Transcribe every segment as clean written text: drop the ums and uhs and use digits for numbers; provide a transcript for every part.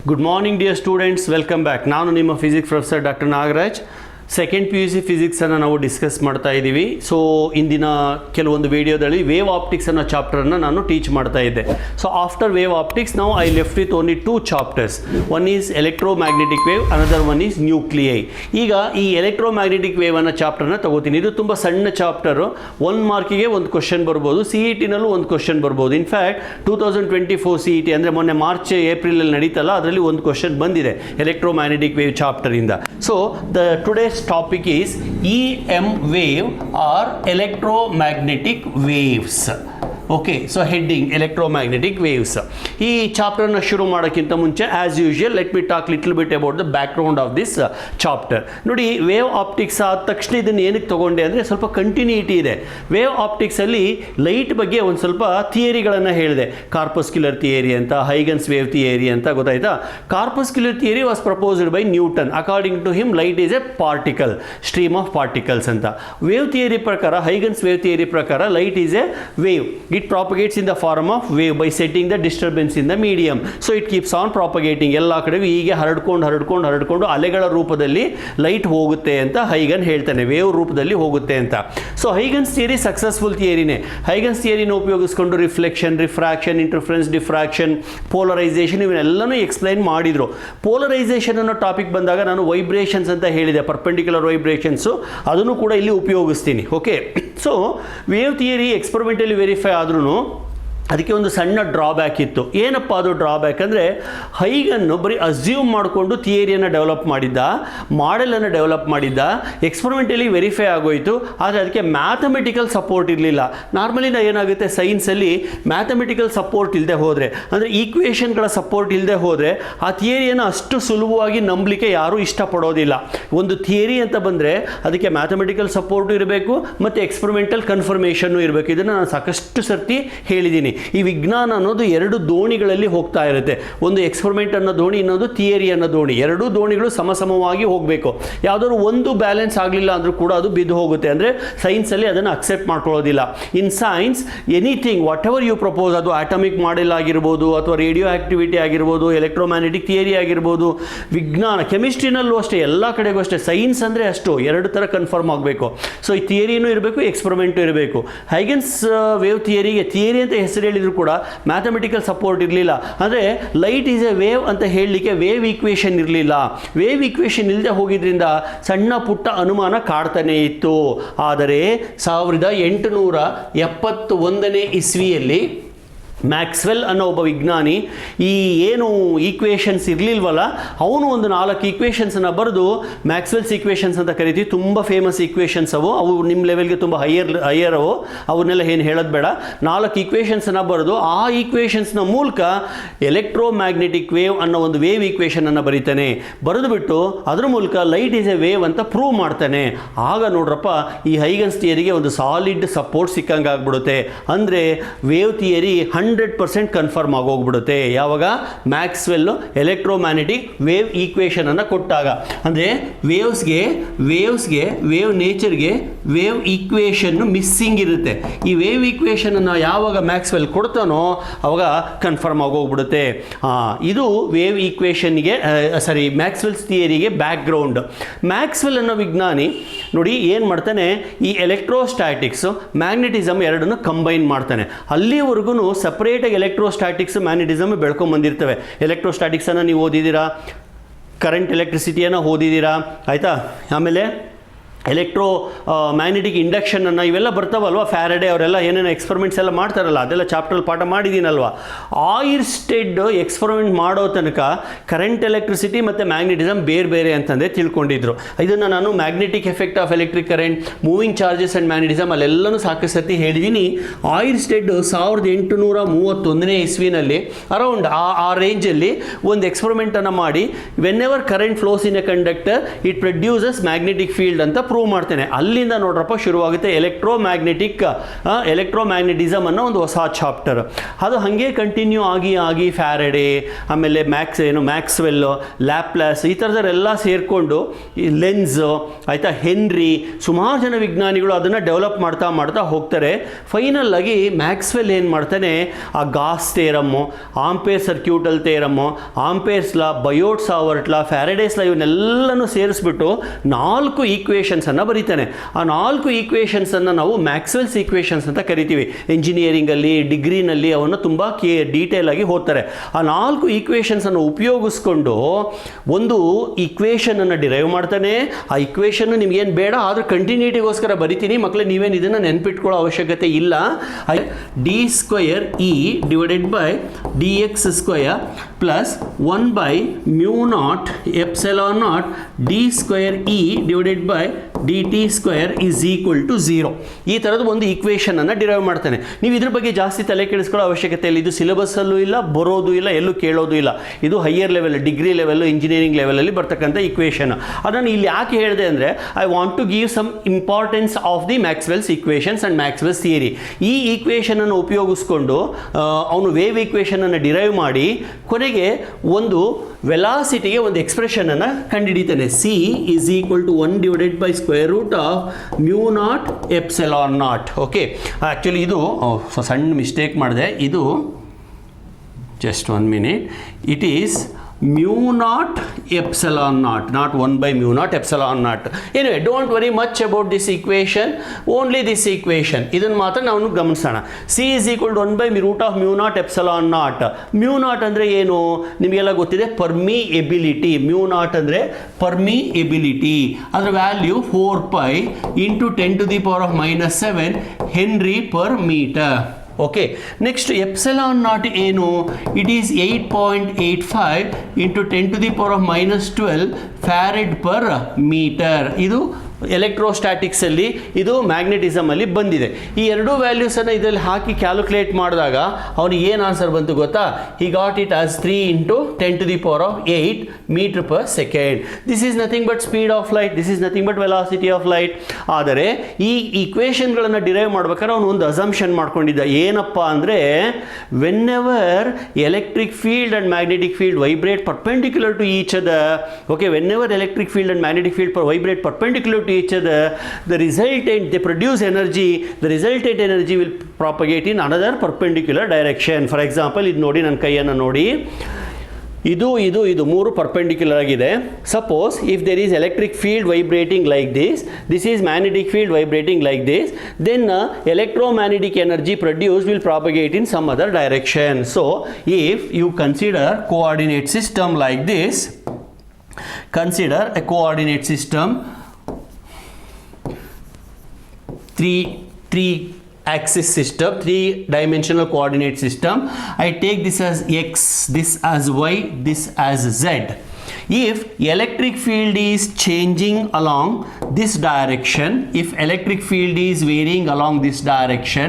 Good morning dear students, welcome back. ನಾನು ನಿಮ್ಮ physics professor doctor Nagaraj. Second P U C ಫಿಸಿಕ್ಸನ್ನು ನಾವು discuss ಮಾಡ್ತಾ ಇದ್ದೀವಿ. ಸೊ ಇಂದಿನ ಕೆಲವೊಂದು ವಿಡಿಯೋದಲ್ಲಿ ವೇವ್ ಆಪ್ಟಿಕ್ಸ್ ಅನ್ನೋ ಚಾಪ್ಟರನ್ನು ನಾನು ಟೀಚ್ ಮಾಡ್ತಾ ಇದ್ದೆ. ಸೊ ಆಫ್ಟರ್ ವೇವ್ ಆಪ್ಟಿಕ್ಸ್ ನಾವು I left with only 2 chapters. One is electromagnetic wave, another one is nuclei. ಈಗ ಈ ಎಲೆಕ್ಟ್ರೋಮ್ಯಾಗ್ನೆಟಿಕ್ ವೇವ್ ಅನ್ನೋ ಚಾಪ್ಟರ್ನ ತಗೋತೀನಿ. ಇದು ತುಂಬ ಸಣ್ಣ ಚಾಪ್ಟರು, 1 ಮಾರ್ಕಿಗೆ ಒಂದು ಕ್ವಶನ್ ಬರ್ಬೋದು, ಸಿ ಇ ಟಿನಲ್ಲೂ ಒಂದು ಕ್ವಶನ್ ಬರ್ಬೋದು. ಇನ್ಫ್ಯಾಕ್ಟ್ 2024 ಸಿ ಇ ಟಿ ಅಂದರೆ ಮೊನ್ನೆ ಮಾರ್ಚ್ ಏಪ್ರಿಲಲ್ಲಿ ನಡೀತಲ್ಲ, ಅದರಲ್ಲಿ ಒಂದು ಕ್ವಶನ್ ಬಂದಿದೆ ಎಲೆಕ್ಟ್ರೋಮ್ಯಾಗ್ನೆಟಿಕ್ ವೇವ್ ಚಾಪ್ಟರಿಂದ. So today's topic is EM wave or electromagnetic waves. Okay, so heading electromagnetic waves. ಈ ಚಾಪ್ಟರ್ನ ಶುರು ಮಾಡೋಕ್ಕಿಂತ ಮುಂಚೆ as usual let me talk little bit about the background of this chapter. ನೋಡಿ, ವೇವ್ ಆಪ್ಟಿಕ್ಸ್ ಆದ ತಕ್ಷಣ ಇದನ್ನು ಏನಕ್ಕೆ ತೊಗೊಂಡೆ ಅಂದರೆ ಸ್ವಲ್ಪ ಕಂಟಿನ್ಯೂಟಿ ಇದೆ. ವೇವ್ ಆಪ್ಟಿಕ್ಸಲ್ಲಿ ಲೈಟ್ ಬಗ್ಗೆ ಒಂದು ಸ್ವಲ್ಪ ಥಿಯರಿಗಳನ್ನು ಹೇಳಿದೆ. ಕಾರ್ಪಸ್ಕ್ಯುಲರ್ ಥಿಯರಿ ಅಂತ, ಹೈಗನ್ಸ್ ವೇವ್ ಥಿಯರಿ ಅಂತ, ಗೊತ್ತಾಯ್ತಾ? Corpuscular theory was proposed by Newton. According to him light is a particle, stream of particles ಅಂತ. ವೇವ್ ಥಿಯರಿ ಪ್ರಕಾರ, ಹೈಗನ್ಸ್ ವೇವ್ ಥಿಯರಿ ಪ್ರಕಾರ light is a wave. It propagates in the form of wave by setting the disturbance in the medium. So it keeps on propagating. ಎಲ್ಲ ಕಡೆಗೂ ಹೀಗೆ ಹರಡ್ಕೊಂಡು ಅಲೆಗಳ ರೂಪದಲ್ಲಿ light ಹೋಗುತ್ತೆ ಅಂತ ಹೈಗನ್ ಹೇಳ್ತಾನೆ, ವೇವ್ ರೂಪದಲ್ಲಿ ಹೋಗುತ್ತೆ ಅಂತ. ಸೊ ಹೈಗನ್ಸ್ ಥಿಯರಿ ಸಕ್ಸಸ್ಫುಲ್ ಥಿಯರಿನೇ. ಹೈಗನ್ಸ್ ಥಿಯರಿನ ಉಪಯೋಗಿಸ್ಕೊಂಡು reflection, refraction, interference, diffraction, polarisation ಇವನ್ನೆಲ್ಲನೂ ಎಕ್ಸ್ಪ್ಲೈನ್ ಮಾಡಿದರು. ಪೋಲರೈಸೇಷನ್ ಅನ್ನೋ ಟಾಪಿಕ್ ಬಂದಾಗ ನಾನು ವೈಬ್ರೇಷನ್ಸ್ ಅಂತ ಹೇಳಿದೆ, ಪರ್ಪೆಂಡಿಕ್ಯುಲರ್ ವೈಬ್ರೇಷನ್ಸು, ಅದನ್ನು ಕೂಡ ಇಲ್ಲಿ ಉಪಯೋಗಿಸ್ತೀನಿ. Okay, so wave theory experimentally verify ಆದ್ರೂ ಅದಕ್ಕೆ ಒಂದು ಸಣ್ಣ ಡ್ರಾಬ್ಯಾಕ್ ಇತ್ತು. ಏನಪ್ಪ ಅದು ಡ್ರಾಬ್ಯಾಕ್ ಅಂದರೆ, ಹೈಗನ್ನು ಬರೀ ಅಸ್ಯೂಮ್ ಮಾಡಿಕೊಂಡು ಥಿಯರಿಯನ್ನು ಡೆವಲಪ್ ಮಾಡಿದ್ದ, ಮಾಡೆಲನ್ನು ಡೆವಲಪ್ ಮಾಡಿದ್ದ, ಎಕ್ಸ್ಪೆರಿಮೆಂಟಲಿ ವೆರಿಫೈ ಆಗೋಯಿತು. ಆದರೆ ಅದಕ್ಕೆ ಮ್ಯಾಥಮೆಟಿಕಲ್ ಸಪೋರ್ಟ್ ಇರಲಿಲ್ಲ. ನಾರ್ಮಲಿ ಏನಾಗುತ್ತೆ, ಸೈನ್ಸಲ್ಲಿ ಮ್ಯಾಥಮೆಟಿಕಲ್ ಸಪೋರ್ಟ್ ಇಲ್ಲದೆ ಹೋದರೆ, ಅಂದರೆ ಈಕ್ವೇಷನ್ಗಳ ಸಪೋರ್ಟ್ ಇಲ್ಲದೆ ಹೋದರೆ ಆ ಥಿಯರಿಯನ್ನು ಅಷ್ಟು ಸುಲಭವಾಗಿ ನಂಬಲಿಕ್ಕೆ ಯಾರೂ ಇಷ್ಟಪಡೋದಿಲ್ಲ. ಒಂದು ಥಿಯರಿ ಅಂತ ಬಂದರೆ ಅದಕ್ಕೆ ಮ್ಯಾಥಮೆಟಿಕಲ್ ಸಪೋರ್ಟು ಇರಬೇಕು ಮತ್ತು ಎಕ್ಸ್ಪೆರಿಮೆಂಟಲ್ ಕನ್ಫರ್ಮೇಷನ್ನು ಇರಬೇಕು. ಇದನ್ನು ನಾನು ಸಾಕಷ್ಟು ಸರ್ತಿ ಹೇಳಿದ್ದೀನಿ. ಈ ವಿಜ್ಞಾನ ಅನ್ನೋದು 2 ದೋಣಿಗಳಲ್ಲಿ ಹೋಗ್ತಾ ಇರುತ್ತೆ. ಒಂದು ಎಕ್ಸ್ಪೆರಿಮೆಂಟ್ ಅನ್ನೋ ದೋಣಿ, ಇನ್ನೊಂದು ಥಿಯರಿ ಅನ್ನೋ ದೋಣಿ. 2 ದೋಣಿಗಳು ಸಮಸಮವಾಗಿ ಹೋಗಬೇಕು. ಯಾವುದಾದ್ರು ಒಂದು ಬ್ಯಾಲೆನ್ಸ್ ಆಗಲಿಲ್ಲ ಅಂದರೂ ಕೂಡ ಅದು ಬಿದ್ದು ಹೋಗುತ್ತೆ. ಅಂದರೆ ಸೈನ್ಸಲ್ಲಿ ಅದನ್ನು ಅಕ್ಸೆಪ್ಟ್ ಮಾಡ್ಕೊಳ್ಳೋದಿಲ್ಲ. In science anything whatever you propose, ಅದು ಆಟಮಿಕ್ ಮಾಡೆಲ್ ಆಗಿರ್ಬೋದು, ಅಥವಾ ರೇಡಿಯೋ ಆಕ್ಟಿವಿಟಿ ಆಗಿರ್ಬೋದು, ಎಲೆಕ್ಟ್ರೋಮ್ಯಾಗ್ನೆಟಿಕ್ ಥಿಯರಿ ಆಗಿರ್ಬೋದು, ವಿಜ್ಞಾನ, ಕೆಮಿಸ್ಟ್ರಿನಲ್ಲೂ ಅಷ್ಟೇ, ಎಲ್ಲ ಕಡೆಗೂ ಅಷ್ಟೇ. ಸೈನ್ಸ್ ಅಂದರೆ ಅಷ್ಟು 2 ಥರ ಕನ್ಫರ್ಮ್ ಆಗಬೇಕು. ಸೊ ಈ ಥಿಯರಿನೂ ಇರಬೇಕು, ಎಕ್ಸ್ಪೆರಿಮೆಂಟು ಇರಬೇಕು. ಹೈಗನ್ಸ್ ವೇವ್ ಥಿಯರಿಗೆ ಥಿಯರಿ ಅಂತ ಹೆಸರು ಹೇಳಿದ್ರು ಕೂಡ ಮ್ಯಾಥಮೆಟಿಕಲ್ ಸಪೋರ್ಟ್ ಇರಲಿಲ್ಲ. ಅಂದರೆ ಲೈಟ್ ಈಸ್ ಎ ವೇವ್ ಅಂತ ಹೇಳಲಿಕ್ಕೆ ವೇವ್ ಈಕ್ವೇಷನ್ ಇರಲಿಲ್ಲ. ವೇವ್ ಈಕ್ವೇಷನ್ ಇಲ್ಲದೆ ಹೋಗಿದ್ರಿಂದ ಸಣ್ಣ ಪುಟ್ಟ ಅನುಮಾನ ಕಾಡ್ತಾನೆ ಇತ್ತು. ಆದರೆ 1871ನೇ ಇಸ್ವಿಯಲ್ಲಿ ಮ್ಯಾಕ್ಸ್ವೆಲ್ ಅನ್ನೋ ಒಬ್ಬ ವಿಜ್ಞಾನಿ, ಈ ಏನು ಈಕ್ವೇಷನ್ಸ್ ಇರಲಿಲ್ವಲ್ಲ, ಅವನು ಒಂದು 4 ಈಕ್ವೇಷನ್ಸನ್ನು ಬರೆದು, ಮ್ಯಾಕ್ಸ್ವೆಲ್ಸ್ ಈಕ್ವೇಷನ್ಸ್ ಅಂತ ಕರಿತೀವಿ, ತುಂಬ ಫೇಮಸ್ ಈಕ್ವೇಷನ್ಸ್ ಅವು ನಿಮ್ಮ ಲೆವೆಲ್ಗೆ ತುಂಬ ಹೈಯರ್ ಅವು, ಅವನ್ನೆಲ್ಲ ಏನು ಹೇಳೋದು ಬೇಡ. 4 ಈಕ್ವೇಷನ್ಸನ್ನು ಬರೆದು ಆ ಈಕ್ವೇಷನ್ಸ್ನ ಮೂಲಕ ಎಲೆಕ್ಟ್ರೋಮ್ಯಾಗ್ನೆಟಿಕ್ ವೇವ್ ಅನ್ನೋ ಒಂದು ವೇವ್ ಈಕ್ವೇಷನನ್ನು ಬರೀತಾನೆ. ಬರೆದುಬಿಟ್ಟು ಅದ್ರ ಮೂಲಕ ಲೈಟ್ ಈಸ್ ಎ ವೇವ್ ಅಂತ ಪ್ರೂವ್ ಮಾಡ್ತಾನೆ. ಆಗ ನೋಡ್ರಪ್ಪ, ಈ ಹೈಗನ್ಸ್ ಥಿಯರಿಗೆ ಒಂದು ಸಾಲಿಡ್ ಸಪೋರ್ಟ್ ಸಿಕ್ಕಂಗೆ ಆಗ್ಬಿಡುತ್ತೆ. ಅಂದರೆ ವೇವ್ ಥಿಯರಿ 100% ಕನ್ಫರ್ಮ್ ಆಗೋಗ್ಬಿಡುತ್ತೆ. ಯಾವಾಗ ಮ್ಯಾಕ್ಸ್ವೆಲ್ ಎಲೆಕ್ಟ್ರೋಮ್ಯಾಗ್ನೆಟಿಕ್ ವೇವ್ ಈಕ್ವೇಷನ್ ಅನ್ನು ಕೊಟ್ಟಾಗ. ಅಂದರೆ ವೇವ್ಸ್ಗೆ ವೇವ್ ನೇಚರ್ಗೆ ವೇವ್ ಈಕ್ವೇಷನ್ನು ಮಿಸ್ಸಿಂಗ್ ಇರುತ್ತೆ. ಈ ವೇವ್ ಈಕ್ವೇಷನನ್ನು ಯಾವಾಗ ಮ್ಯಾಕ್ಸ್ವೆಲ್ ಕೊಡ್ತಾನೋ ಅವಾಗ ಕನ್ಫರ್ಮ್ ಆಗೋಗ್ಬಿಡುತ್ತೆ. ಇದು ವೇವ್ ಈಕ್ವೇಷನ್ಗೆ ಮ್ಯಾಕ್ಸ್ವೆಲ್ಸ್ ಥಿಯರಿಗೆ ಬ್ಯಾಕ್ಗ್ರೌಂಡ್. ಮ್ಯಾಕ್ಸ್ವೆಲ್ ಅನ್ನೋ ವಿಜ್ಞಾನಿ ನೋಡಿ ಏನು ಮಾಡ್ತಾನೆ, ಈ ಎಲೆಕ್ಟ್ರೋಸ್ಟ್ಯಾಟಿಕ್ಸು, ಮ್ಯಾಗ್ನೆಟಿಸಮ್ ಎರಡನ್ನು ಕಂಬೈನ್ ಮಾಡ್ತಾನೆ. ಅಲ್ಲಿವರೆಗೂ ಸಪ್ರೇಟಾಗಿ ಎಲೆಕ್ಟ್ರೋಸ್ಟ್ಯಾಟಿಕ್ಸ್, ಮ್ಯಾಗ್ನೆಟಿಸಮ್ ಬೆಳ್ಕೊಂಬಂದಿರ್ತವೆ. ಎಲೆಕ್ಟ್ರೋಸ್ಟ್ಯಾಟಿಕ್ಸನ್ನು ನೀವು ಓದಿದ್ದೀರಾ, ಕರೆಂಟ್ ಎಲೆಕ್ಟ್ರಿಸಿಟಿಯನ್ನು ಓದಿದ್ದೀರಾ, ಆಯಿತಾ? ಆಮೇಲೆ ಎಲೆಕ್ಟ್ರೋ ಮ್ಯಾಗ್ನೆಟಿಕ್ ಇಂಡಕ್ಷನನ್ನು ಇವೆಲ್ಲ ಬರ್ತಾವಲ್ವ, ಫ್ಯಾರಡೆ ಅವರೆಲ್ಲ ಏನೇನೋ ಎಕ್ಸ್ಪೆರಿಮೆಂಟ್ಸ್ ಎಲ್ಲ ಮಾಡ್ತಾರಲ್ಲ, ಅದೆಲ್ಲ ಚಾಪ್ಟ್ರಲ್ಲಿ ಪಾಠ ಮಾಡಿದ್ದೀನಲ್ವ. ಆಯಿರ್ಸ್ಟೆಡ್ ಎಕ್ಸ್ಪೆರಿಮೆಂಟ್ ಮಾಡೋ ತನಕ ಕರೆಂಟ್ ಎಲೆಕ್ಟ್ರಿಸಿಟಿ ಮತ್ತು ಮ್ಯಾಗ್ನೆಟಿಸಮ್ ಬೇರೆ ಅಂತಂದರೆ ತಿಳ್ಕೊಂಡಿದ್ರು. ಇದನ್ನು ನಾನು magnetic effect of electric current, moving charges and magnetism ಅಲ್ಲೆಲ್ಲನೂ ಸಾಕಷ್ಟು ಸರ್ತಿ ಹೇಳಿದ್ದೀನಿ. ಆಯಿರ್ಸ್ಟೆಡ್ 1831ನೇ ಇಸ್ವಿನಲ್ಲಿ ಅರೌಂಡ್ ಆ ರೇಂಜಲ್ಲಿ ಒಂದು ಎಕ್ಸ್ಪೆರಿಮೆಂಟನ್ನು ಮಾಡಿ, when ever current flows in a conductor it produces magnetic field ಅಂತ ಪ್ರೂವ್ ಮಾಡ್ತೇನೆ. ಅಲ್ಲಿಂದ ನೋಡ್ರಪ್ಪ ಶುರುವಾಗುತ್ತೆ ಎಲೆಕ್ಟ್ರೋಮ್ಯಾಗ್ನೆಟಿಸಮ್ ಅನ್ನೋ ಒಂದು ಹೊಸ ಚಾಪ್ಟರ್. ಅದು ಹಾಗೆ ಕಂಟಿನ್ಯೂ ಆಗಿ ಫ್ಯಾರಡೆ, ಆಮೇಲೆ ಮ್ಯಾಕ್ಸ್ವೆಲ್, ಲ್ಯಾಪ್ಲಾಸ್, ಈ ಥರದವರೆಲ್ಲ ಸೇರಿಕೊಂಡು ಈ ಲೆನ್ಸ್ ಆಯಿತಾ, ಹೆನ್ರಿ, ಸುಮಾರು ಜನ ವಿಜ್ಞಾನಿಗಳು ಅದನ್ನು ಡೆವಲಪ್ ಮಾಡ್ತಾ ಹೋಗ್ತಾರೆ. ಫೈನಲ್ ಆಗಿ ಮ್ಯಾಕ್ಸ್ವೆಲ್ ಏನು ಮಾಡ್ತಾನೆ, ಆ ಗಾಸ್ ಥಿಯರಮ್ಮು, ಆಂಪೇರ್ ಸರ್ಕ್ಯೂಟಲ್ ಥಿಯರಮ್ಮು, ಆಂಪೇರ್ಸ್ ಲಾ, ಬಯೋಟ್ ಸಾವರ್ಟ್ ಲಾ, ಫ್ಯಾರಡೇಸ್ ಲಾ, ಇವನ್ನೆಲ್ಲನೂ ಸೇರಿಸ್ಬಿಟ್ಟು 4 ಈಕ್ವೇಷನ್ಸನ್ನು ಬರೀತಾನೆ. ಆ 4 ಈಕ್ವೇಷನ್ಸನ್ನು ನಾವು ಮ್ಯಾಕ್ಸ್ವೆಲ್ಸ್ ಈಕ್ವೇಷನ್ಸ್ ಅಂತ ಕರಿತೀವಿ. ಇಂಜಿನಿಯರಿಂಗಲ್ಲಿ, ಡಿಗ್ರಿನಲ್ಲಿ ಅವನ್ನು ತುಂಬ ಡೀಟೇಲ್ ಆಗಿ ಓದ್ತಾರೆ. ಆ 4 ಈಕ್ವೇಷನ್ಸನ್ನು ಉಪಯೋಗಿಸ್ಕೊಂಡು ಒಂದು ಈಕ್ವೇಷನನ್ನು ಡಿರೈವ್ ಮಾಡ್ತಾನೆ. ಆ ಈಕ್ವೇಷನ್ ನಿಮ್ಗೇನು ಬೇಡ, ಆದರೂ ಕಂಟಿನ್ಯೂಟಿಗೋಸ್ಕರ ಬರಿತೀನಿ ಮಕ್ಕಳೇ, ನೀವೇನು ಇದನ್ನು ನೆನ್ಪಿಟ್ಕೊಳ್ಳೋ ಅವಶ್ಯಕತೆ ಇಲ್ಲ. D square E divided by D X square plus 1/μ0 epsilon naught D square E divided by D T square is equal to 0. ಈ ಥರದ ಒಂದು ಈಕ್ವೇಷನನ್ನು ಡಿರೈವ್ ಮಾಡ್ತಾನೆ. ನೀವು ಇದ್ರ ಬಗ್ಗೆ ಜಾಸ್ತಿ ತಲೆ ಕೆಡಿಸ್ಕೊಳ್ಳೋ ಅವಶ್ಯಕತೆ ಇಲ್ಲ. ಇದು ಸಿಲೆಬಸ್ಸಲ್ಲೂ ಇಲ್ಲ, ಬರೋದು ಇಲ್ಲ, ಎಲ್ಲೂ ಕೇಳೋದು ಇಲ್ಲ. ಇದು higher level, degree level, engineering ಲೆವೆಲಲ್ಲಿ ಬರ್ತಕ್ಕಂಥ ಈಕ್ವೇಷನ್. ಅದನ್ನು ಇಲ್ಲಿ ಯಾಕೆ ಹೇಳಿದೆ ಅಂದರೆ, I want to give some importance of the Maxwell's equations and Maxwell's theory. ಈ ಈಕ್ವೇಷನನ್ನು ಉಪಯೋಗಿಸ್ಕೊಂಡು ಅವನು ವೇವ್ ಈಕ್ವೇಷನನ್ನು ಡಿರೈವ್ ಮಾಡಿ ಕೊನೆಗೆ ಒಂದು ವೆಲಾಸಿಟಿಗೆ ಒಂದು ಎಕ್ಸ್ಪ್ರೆಷನನ್ನು ಕಂಡುಹಿಡಿತಾನೆ. C is equal to 1 divided by square root of μ0 epsilon naught. Okay, actually ಇದು ಸಣ್ಣ ಮಿಸ್ಟೇಕ್ ಮಾಡಿದೆ. ಇದು just 1 minute. It is μ0 epsilon naught, not 1/μ0 epsilon naught. Anyway, don't worry much about this equation, only this equation. ಇದನ್ನು ಮಾತ್ರ ನಾವು ಗಮನಿಸೋಣ. C is equal to 1/√μ0 epsilon naught. μ0 ಅಂದರೆ ಏನು ನಿಮಗೆಲ್ಲ ಗೊತ್ತಿದೆ, ಪರ್ಮಿಎಬಿಲಿಟಿ. μ0 ಅಂದರೆ ಪರ್ಮಿಎಬಿಲಿಟಿ. ಅದರ value 4π into 10⁻⁻7 henry per metre. Okay, next epsilon naught ಏನು? It is 8.85 into 10⁻⁻12 farad per metre. ಇದು ಎಲೆಕ್ಟ್ರೋಸ್ಟ್ಯಾಟಿಕ್ಸಲ್ಲಿ, ಇದು ಮ್ಯಾಗ್ನೆಟಿಸಮಲ್ಲಿ ಬಂದಿದೆ. ಈ ಎರಡೂ ವ್ಯಾಲ್ಯೂಸನ್ನು ಇದರಲ್ಲಿ ಹಾಕಿ ಕ್ಯಾಲ್ಕುಲೇಟ್ ಮಾಡಿದಾಗ ಅವನಿಗೆ ಏನು ಆನ್ಸರ್ ಬಂತು ಗೊತ್ತಾ? He got it as 3 into 10⁸ metre per second. This is nothing but speed of light, this is nothing but velocity of light. ಆದರೆ ಈ ಈಕ್ವೇಷನ್ಗಳನ್ನು ಡಿರೈವ್ ಮಾಡ್ಬೇಕಾದ್ರೆ ಅವನು ಒಂದು ಅಸಂಪ್ಷನ್ ಮಾಡ್ಕೊಂಡಿದ್ದ. ಏನಪ್ಪ ಅಂದರೆ, whenever electric field and magnetic field vibrate perpendicular to each other. Okay, whenever electric field and magnetic field vibrate perpendicular to each other, the resultant, they produce energy, the resultant energy will propagate in another perpendicular direction. For example, ಇದು ನೋಡಿ, ನನ್ನ ಕೈಯನ್ನು ನೋಡಿ, ಇದು ಮೂರು perpendicular ಆಗಿದೆ. Suppose if there is electric field vibrating like this is magnetic field vibrating like this, then electromagnetic energy produced will propagate in some other direction. So if you consider coordinate system like this, consider a coordinate system, three axis system, 3-dimensional coordinate system. I take this as x, this as y, this as z. If electric field is changing along this direction, if electric field is varying along this direction,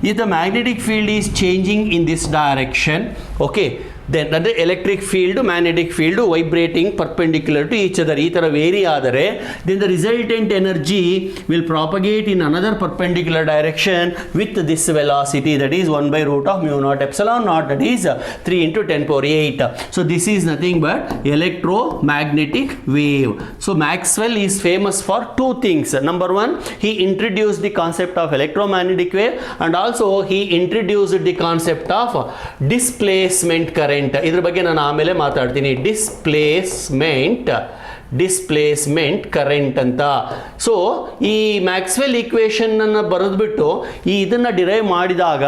if the magnetic field is changing in this direction, okay, then ಅಂದರೆ electric field magnetic field vibrating perpendicular to each other, ಈ ಥರ vary ಆದರೆ then the resultant energy will propagate in another perpendicular direction with this velocity, that is 1/√μ0 epsilon naught, that is 3 into 10⁸. So this is nothing but electromagnetic wave. So Maxwell is famous for 2 things. Number 1, he introduced the concept of electromagnetic wave, and also he introduced the concept of displacement current. ಇದ್ರ ಬಗ್ಗೆ ನಾನು ಆಮೇಲೆ ಮಾತಾಡ್ತೀನಿ. Displacement current ಅಂತ. So ಈ Maxwell equation ಅನ್ನು ಬರೆದ್ಬಿಟ್ಟು ಇದನ್ನು derive ಮಾಡಿದಾಗ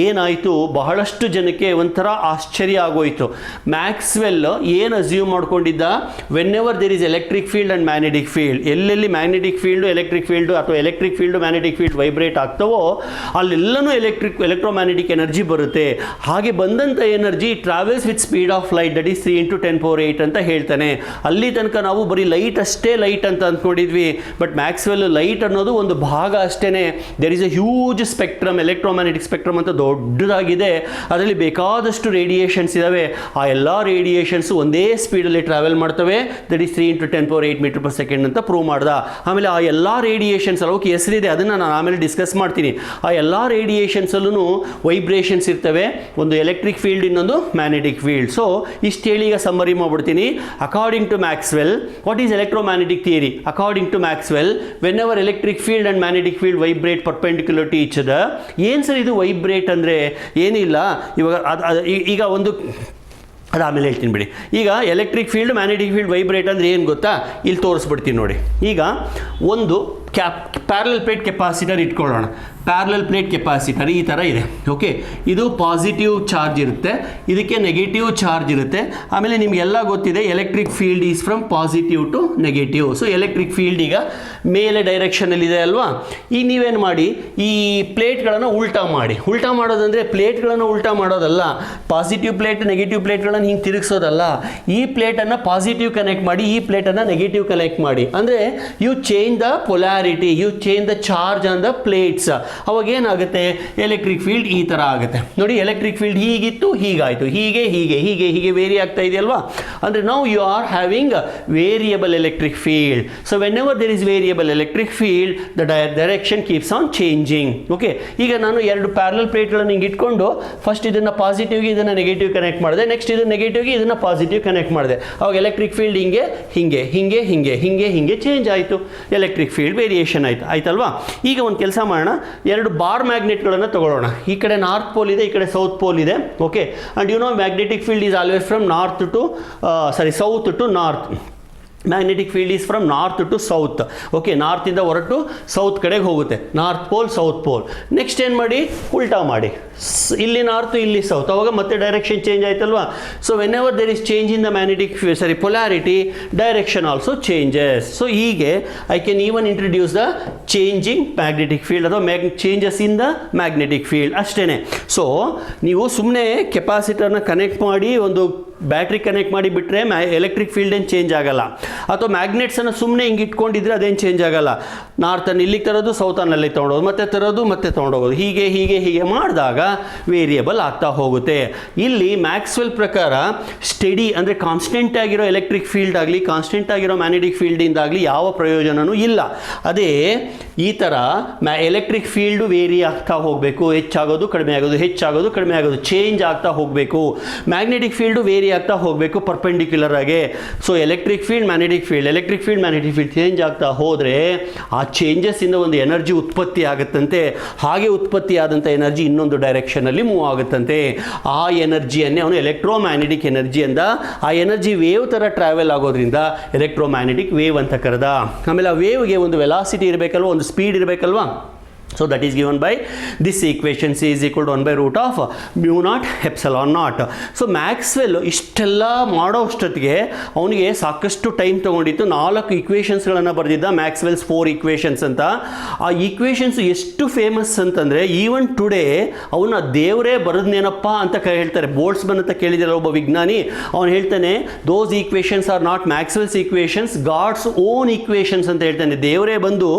ಏನಾಯಿತು, ಬಹಳಷ್ಟು ಜನಕ್ಕೆ ಒಂಥರ ಆಶ್ಚರ್ಯ ಆಗೋಯಿತು. ಮ್ಯಾಕ್ಸ್ವೆಲ್ ಏನು ಅಸ್ಯೂಮ್ ಮಾಡ್ಕೊಂಡಿದ್ದ, whenever there is electric field and magnetic field, ಎಲ್ಲೆಲ್ಲಿ ಮ್ಯಾಗ್ನೆಟಿಕ್ ಫೀಲ್ಡು ಎಲೆಕ್ಟ್ರಿಕ್ ಫೀಲ್ಡು ಅಥವಾ electric field magnetic field vibrate ಆಗ್ತವೋ ಅಲ್ಲೆಲ್ಲನೂ ಎಲೆಕ್ಟ್ರೋಮ್ಯಾಗ್ನೆಟಿಕ್ ಎನರ್ಜಿ ಬರುತ್ತೆ. ಹಾಗೆ ಬಂದಂಥ energy travels with speed of light, that is 3 into 10⁸ ಅಂತ ಹೇಳ್ತಾನೆ. ಅಲ್ಲಿ ತನಕ ನಾವು ಬರೀ ಲೈಟ್ ಅಷ್ಟೇ ಲೈಟ್ ಅಂತ ಅಂದ್ಕೊಂಡಿದ್ವಿ, ಬಟ್ ಮ್ಯಾಕ್ಸ್ವೆಲ್ ಲೈಟ್ ಅನ್ನೋದು ಒಂದು ಭಾಗ ಅಷ್ಟೇ. There is a huge spectrum, electromagnetic spectrum ಅಂತ ದೊಡ್ಡದಾಗಿದೆ. ಅದರಲ್ಲಿ ಬೇಕಾದಷ್ಟು ರೇಡಿಯೇಷನ್ಸ್ ಇದ್ದಾವೆ. ಆ ಎಲ್ಲ ರೇಡಿಯೇಷನ್ಸ್ ಒಂದೇ ಸ್ಪೀಡಲ್ಲಿ ಟ್ರಾವೆಲ್ ಮಾಡ್ತವೆ. That is 3 × 10⁸ metre per second ಅಂತ ಪ್ರೂವ್ ಮಾಡ್ದ. ಆಮೇಲೆ ಆ ಎಲ್ಲ ರೇಡಿಯೇಷನ್ಸ್ ಅವಕ್ಕೆ ಹೆಸರಿದೆ, ಅದನ್ನು ನಾನು ಆಮೇಲೆ ಡಿಸ್ಕಸ್ ಮಾಡ್ತೀನಿ. ಆ ಎಲ್ಲ ರೇಡಿಯೇಷನ್ಸಲ್ಲೂ ವೈಬ್ರೇಷನ್ಸ್ ಇರ್ತವೆ, ಒಂದು ಎಲೆಕ್ಟ್ರಿಕ್ ಫೀಲ್ಡ್, ಇನ್ನೊಂದು ಮ್ಯಾಗ್ನೆಟಿಕ್ ಫೀಲ್ಡ್. ಸೊ ಇಷ್ಟು ಹೇಳಿ ಈಗ ಸಮ್ಮರಿ ಮಾಡ್ಬಿಡ್ತೀನಿ. According to Maxwell, what is electromagnetic theory? According to Maxwell, whenever electric field and magnetic field vibrate perpendicular to each other. ಏನು ಸರ್ ಇದು ವೈಬ್ರೇಟ್ ಅಂದರೆ? ಏನಿಲ್ಲ, ಇವಾಗ ಈಗ ಒಂದು ಅದಾದಮೇಲೆ ಹೇಳ್ತೀನಿ ಬಿಡಿ. ಈಗ electric field magnetic field vibrate ಅಂದರೆ ಏನು ಗೊತ್ತಾ? ಇಲ್ಲಿ ತೋರಿಸ್ಬಿಡ್ತೀನಿ ನೋಡಿ. ಈಗ ಒಂದು ಪ್ಯಾರಲಲ್ ಪ್ಲೇಟ್ ಕೆಪಾಸಿಟರ್ ಇಟ್ಕೊಳ್ಳೋಣ. ಪ್ಯಾರಲಲ್ ಪ್ಲೇಟ್ ಕೆಪಾಸಿಟರ್ ಈ ಥರ ಇದೆ. ಓಕೆ, ಇದು ಪಾಸಿಟಿವ್ ಚಾರ್ಜ್ ಇರುತ್ತೆ, ಇದಕ್ಕೆ ನೆಗೆಟಿವ್ ಚಾರ್ಜ್ ಇರುತ್ತೆ. ಆಮೇಲೆ ನಿಮಗೆಲ್ಲ ಗೊತ್ತಿದೆ electric field is from positive to negative. So electric field ಈಗ ಮೇಲೆ ಡೈರೆಕ್ಷನಲ್ಲಿದೆ ಅಲ್ವಾ? ಈಗ ನೀವೇನು ಮಾಡಿ, ಈ ಪ್ಲೇಟ್ಗಳನ್ನು ಉಲ್ಟಾ ಮಾಡಿ. ಉಲ್ಟಾ ಮಾಡೋದಂದರೆ ಪ್ಲೇಟ್ಗಳನ್ನು ಉಲ್ಟಾ ಮಾಡೋದಲ್ಲ, ಪಾಸಿಟಿವ್ ಪ್ಲೇಟ್ ನೆಗೆಟಿವ್ ಪ್ಲೇಟ್ಗಳನ್ನು ಹಿಂಗೆ ತಿರುಗಿಸೋದಲ್ಲ. ಈ ಪ್ಲೇಟನ್ನು ಪಾಸಿಟಿವ್ ಕನೆಕ್ಟ್ ಮಾಡಿ, ಈ ಪ್ಲೇಟನ್ನು ನೆಗೆಟಿವ್ ಕನೆಕ್ಟ್ ಮಾಡಿ. ಅಂದರೆ you change the polarity, you change the charge on the plates. ಅವಾಗ ಏನಾಗುತ್ತೆ? ಎಲೆಕ್ಟ್ರಿಕ್ ಫೀಲ್ಡ್ ಈ ಥರ ಆಗುತ್ತೆ ನೋಡಿ. ಎಲೆಕ್ಟ್ರಿಕ್ ಫೀಲ್ಡ್ ಹೀಗಿತ್ತು, ಹೀಗಾಯಿತು, ಹೀಗೆ ಹೀಗೆ ಹೀಗೆ ಹೀಗೆ ವೇರಿ ಆಗ್ತಾ ಇದೆಯಲ್ವಾ? ಅಂದರೆ ನಾವು you are having variable electric field. So whenever there is variable electric field, the direction keeps on changing. Okay, ಈಗ ನಾನು ಎರಡು ಪ್ಯಾರಲಲ್ ಪ್ಲೇಟ್ಗಳನ್ನು ಹಿಂಗೆ ಇಟ್ಕೊಂಡು ಫಸ್ಟ್ ಇದನ್ನು ಪಾಸಿಟಿವ್ಗೆ ಇದನ್ನು ನೆಗೆಟಿವ್ ಕನೆಕ್ಟ್ ಮಾಡಿದೆ, ನೆಕ್ಸ್ಟ್ ಇದನ್ನು ನೆಗೆಟಿವ್ಗೆ ಇದನ್ನು ಪಾಸಿಟಿವ್ ಕನೆಕ್ಟ್ ಮಾಡಿದೆ. ಅವಾಗ ಎಲೆಕ್ಟ್ರಿಕ್ ಫೀಲ್ಡ್ ಹಿಂಗೆ ಹಿಂಗೆ ಹಿಂಗೆ ಹಿಂಗೆ ಹಿಂಗೆ ಹಿಂಗೆ ಚೇಂಜ್ ಆಯಿತು, ಎಲೆಕ್ಟ್ರಿಕ್ ಫೀಲ್ಡ್ ವೇರಿಯೇಷನ್ ಆಯ್ತಲ್ವಾ? ಈಗ ಒಂದು ಕೆಲಸ ಮಾಡೋಣ, ಎರಡು ಬಾರ್ ಮ್ಯಾಗ್ನೆಟ್ಗಳನ್ನು ತಗೊಳ್ಳೋಣ. ಈ ಕಡೆ ನಾರ್ತ್ ಪೋಲ್ ಇದೆ, ಈ ಕಡೆ ಸೌತ್ ಪೋಲ್ ಇದೆ. Okay, and you know magnetic field is always from south to north. Magnetic field is from north to south. Okay, ನಾರ್ತಿಂದ ಹೊರಟು ಸೌತ್ ಕಡೆಗೆ ಹೋಗುತ್ತೆ, north pole south pole. Next ಏನು ಮಾಡಿ, ಉಲ್ಟಾ ಮಾಡಿ, ಇಲ್ಲಿ ನಾರ್ತ್ ಇಲ್ಲಿ ಸೌತ್, ಅವಾಗ ಮತ್ತೆ ಡೈರೆಕ್ಷನ್ ಚೇಂಜ್ ಆಯ್ತಲ್ವಾ? So whenever there is change in the magnetic polarity, direction also changes. So ಹೀಗೆ I can even introduce the changing magnetic field ಅಥವಾ changes in the magnetic field ಅಷ್ಟೇ. So ನೀವು ಸುಮ್ಮನೆ ಕೆಪಾಸಿಟರ್ನ connect ಮಾಡಿ ಒಂದು battery connect ಮಾಡಿ ಬಿಟ್ಟರೆ ಎಲೆಕ್ಟ್ರಿಕ್ ಫೀಲ್ಡ್ ಏನು ಚೇಂಜ್ ಆಗಲ್ಲ. ಅಥವಾ ಮ್ಯಾಗ್ನೆಟ್ಸನ್ನು ಸುಮ್ಮನೆ ಹಿಂಗೆ ಇಟ್ಕೊಂಡಿದ್ರೆ ಅದೇನು ಚೇಂಜ್ ಆಗಲ್ಲ. ನಾರ್ತನ್ನು ಇಲ್ಲಿಗೆ ತರೋದು, ಸೌತನ್ನು ಅಲ್ಲಿಗೆ ತೊಗೊಂಡೋದು, ಮತ್ತೆ ತರೋದು, ಮತ್ತೆ ತೊಗೊಂಡೋಗೋದು, ಹೀಗೆ ಹೀಗೆ ಹೀಗೆ ಮಾಡಿದಾಗ ವೇರಿಯಬಲ್ ಆಗ್ತಾ ಹೋಗುತ್ತೆ. ಇಲ್ಲಿ ಮ್ಯಾಕ್ಸ್ವೆಲ್ ಪ್ರಕಾರ ಸ್ಟಡಿ ಅಂದರೆ ಕಾನ್ಸ್ಟೆಂಟ್ ಆಗಿರೋ ಎಲೆಕ್ಟ್ರಿಕ್ ಫೀಲ್ಡ್ ಆಗಲಿ, ಕಾನ್ಸ್ಟೆಂಟ್ ಆಗಿರೋ ಮ್ಯಾಗ್ನೆಟಿಕ್ ಫೀಲ್ಡಿಂದಾಗಲಿ ಯಾವ ಪ್ರಯೋಜನವೂ ಇಲ್ಲ. ಅದೇ ಈ ಥರ ಎಲೆಕ್ಟ್ರಿಕ್ ಫೀಲ್ಡು ವೇರಿ ಆಗ್ತಾ ಹೋಗಬೇಕು, ಹೆಚ್ಚಾಗೋದು ಕಡಿಮೆ ಆಗೋದು, ಹೆಚ್ಚಾಗೋದು ಕಡಿಮೆ ಆಗೋದು, ಚೇಂಜ್ ಆಗ್ತಾ ಹೋಗಬೇಕು. ಮ್ಯಾಗ್ನೆಟಿಕ್ ಫೀಲ್ಡು ವೇರಿ ಆಗ್ತಾ ಹೋಗಬೇಕು ಪರ್ಪೆಂಡಿಕ್ಯುಲರ್ ಆಗಿ. So electric field magnetic field, electric field magnetic field change ಆಗ್ತಾ ಹೋದರೆ ಆ ಚೇಂಜಸ್ಸಿಂದ ಒಂದು ಎನರ್ಜಿ ಉತ್ಪತ್ತಿ ಆಗುತ್ತಂತೆ. ಹಾಗೆ ಉತ್ಪತ್ತಿ ಆದಂಥ ಎನರ್ಜಿ ಇನ್ನೊಂದು ಡೈರೆಕ್ಷನಲ್ಲಿ ಮೂವ್ ಆಗುತ್ತಂತೆ. ಆ ಎನರ್ಜಿಯನ್ನೇ ಅವನು ಎಲೆಕ್ಟ್ರೋಮ್ಯಾಗ್ನೆಟಿಕ್ ಎನರ್ಜಿ ಅಂದ. ಆ ಎನರ್ಜಿ ವೇವ್ ಥರ ಟ್ರಾವೆಲ್ ಆಗೋದ್ರಿಂದ ಎಲೆಕ್ಟ್ರೋಮ್ಯಾಗ್ನೆಟಿಕ್ ವೇವ್ ಅಂತ ಕರೆದ. ಆಮೇಲೆ ಆ ವೇವ್ಗೆ ಒಂದು ವೆಲಾಸಿಟಿ ಇರಬೇಕಲ್ವ, ಒಂದು speed ಇರಬೇಕಲ್ವಾ? So that is given by this equation, c is equal to 1/√of μ0 ε0. So Maxwell ಇಷ್ಟೆಲ್ಲ ಮಾಡೋ ಅಷ್ಟೊತ್ತಿಗೆ ಅವನಿಗೆ ಸಾಕಷ್ಟು ಟೈಮ್ ತೊಗೊಂಡಿತ್ತು. 4 ಇಕ್ವೇಷನ್ಸ್ಗಳನ್ನು ಬರೆದಿದ್ದ, ಮ್ಯಾಕ್ಸ್ವೆಲ್ಸ್ 4 ಇಕ್ವೇಷನ್ಸ್ ಅಂತ. ಆ ಇಕ್ವೇಷನ್ಸ್ ಎಷ್ಟು ಫೇಮಸ್ ಅಂತಂದರೆ ಈವನ್ ಟುಡೇ ಅವನ್ನ ದೇವರೇ ಬರೆದ್ನೇನಪ್ಪ ಅಂತ ಹೇಳ್ತಾರೆ. ಬೋಲ್ಟ್ಸ್ಮನ್ ಅಂತ ಕೇಳಿದರೆ ಒಬ್ಬ ವಿಜ್ಞಾನಿ, ಅವನು ಹೇಳ್ತಾನೆ those equations are not Maxwell's equations, God's own equations ಅಂತ ಹೇಳ್ತಾನೆ. ದೇವರೇ ಬಂದು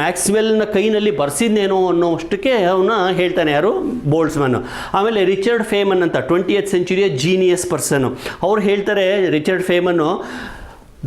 ಮ್ಯಾಕ್ಸ್ವೆಲ್ನ ಕೈನಲ್ಲಿ ಬರ್ಸಿದ್ನೇನೋ ಅನ್ನೋಷ್ಟಕ್ಕೆ ಅವನ್ನ ಹೇಳ್ತಾನೆ, ಯಾರು? ಬೋಲ್ಟ್ಸ್ಮನ್. ಆಮೇಲೆ ರಿಚರ್ಡ್ ಫೇಮನ್ ಅಂತ 20th ಸೆಂಚುರಿಯ ಜೀನಿಯಸ್ ಪರ್ಸನ್, ಅವ್ರು ಹೇಳ್ತಾರೆ, Richard Feynman,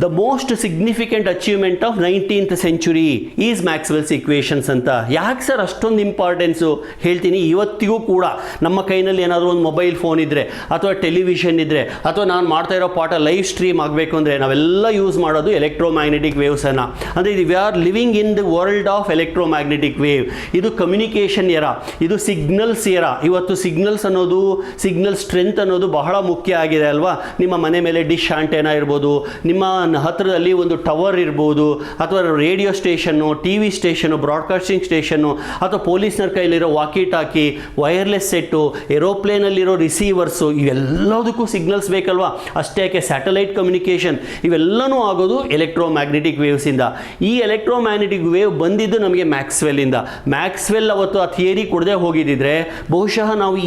the most significant achievement of 19th century is Maxwell's equations ಅಂತ. ಯಾಕೆ ಸರ್ ಅಷ್ಟೊಂದು ಇಂಪಾರ್ಟೆನ್ಸು? ಹೇಳ್ತೀನಿ. ಇವತ್ತಿಗೂ ಕೂಡ ನಮ್ಮ ಕೈನಲ್ಲಿ ಏನಾದರೂ ಒಂದು ಮೊಬೈಲ್ ಫೋನ್ ಇದ್ದರೆ, ಅಥವಾ ಟೆಲಿವಿಷನ್ ಇದ್ದರೆ, ಅಥವಾ ನಾನು ಮಾಡ್ತಾ ಇರೋ ಪಾಠ ಲೈವ್ ಸ್ಟ್ರೀಮ್ ಆಗಬೇಕು ಅಂದರೆ ನಾವೆಲ್ಲ ಯೂಸ್ ಮಾಡೋದು ಎಲೆಕ್ಟ್ರೋಮ್ಯಾಗ್ನೆಟಿಕ್ ವೇವ್ಸನ್ನು. ಅಂದರೆ ಇದು we are living in the world of electromagnetic wave. ಇದು ಕಮ್ಯುನಿಕೇಷನ್ ಎರ, ಇದು ಸಿಗ್ನಲ್ಸ್ ಎರ. ಇವತ್ತು ಸಿಗ್ನಲ್ಸ್ ಅನ್ನೋದು, ಸಿಗ್ನಲ್ ಸ್ಟ್ರೆಂತ್ ಅನ್ನೋದು ಬಹಳ ಮುಖ್ಯ ಆಗಿದೆ ಅಲ್ವಾ? ನಿಮ್ಮ ಮನೆ ಮೇಲೆ ಡಿಶ್ ಆಂಟೆನಾ ಇರ್ಬೋದು, ನಿಮ್ಮ ಹತ್ತಿರದಲ್ಲಿ ಒಂದು ಟವರ್ ಇರ್ಬೋದು, ಅಥವಾ radio station, T V station, broadcasting station, ಅಥವಾ ಪೊಲೀಸ್ನರ ಕೈಲಿರೋ ವಾಕಿ ಟಾಕಿ, ವೈರ್ಲೆಸ್ ಸೆಟ್ಟು, ಏರೋಪ್ಲೇನಲ್ಲಿರೋ ರಿಸೀವರ್ಸು, ಇವೆಲ್ಲದಕ್ಕೂ ಸಿಗ್ನಲ್ಸ್ ಬೇಕಲ್ವಾ? ಅಷ್ಟೇ ಯಾಕೆ ಸ್ಯಾಟಲೈಟ್ ಕಮ್ಯುನಿಕೇಷನ್ ಇವೆಲ್ಲನೂ ಆಗೋದು ಎಲೆಕ್ಟ್ರೋಮ್ಯಾಗ್ನೆಟಿಕ್ ವೇವ್ಸಿಂದ. ಈ ಎಲೆಕ್ಟ್ರೋಮ್ಯಾಗ್ನೆಟಿಕ್ ವೇವ್ ಬಂದಿದ್ದು ನಮಗೆ ಮ್ಯಾಕ್ಸ್ವೆಲ್ಲಿಂದ. ಮ್ಯಾಕ್ಸ್ವೆಲ್ ಅವತ್ತು ಆ ಥಿಯರಿ ಕೊಡದೆ ಹೋಗಿದ್ದಿದ್ರೆ ಬಹುಶಃ ನಾವು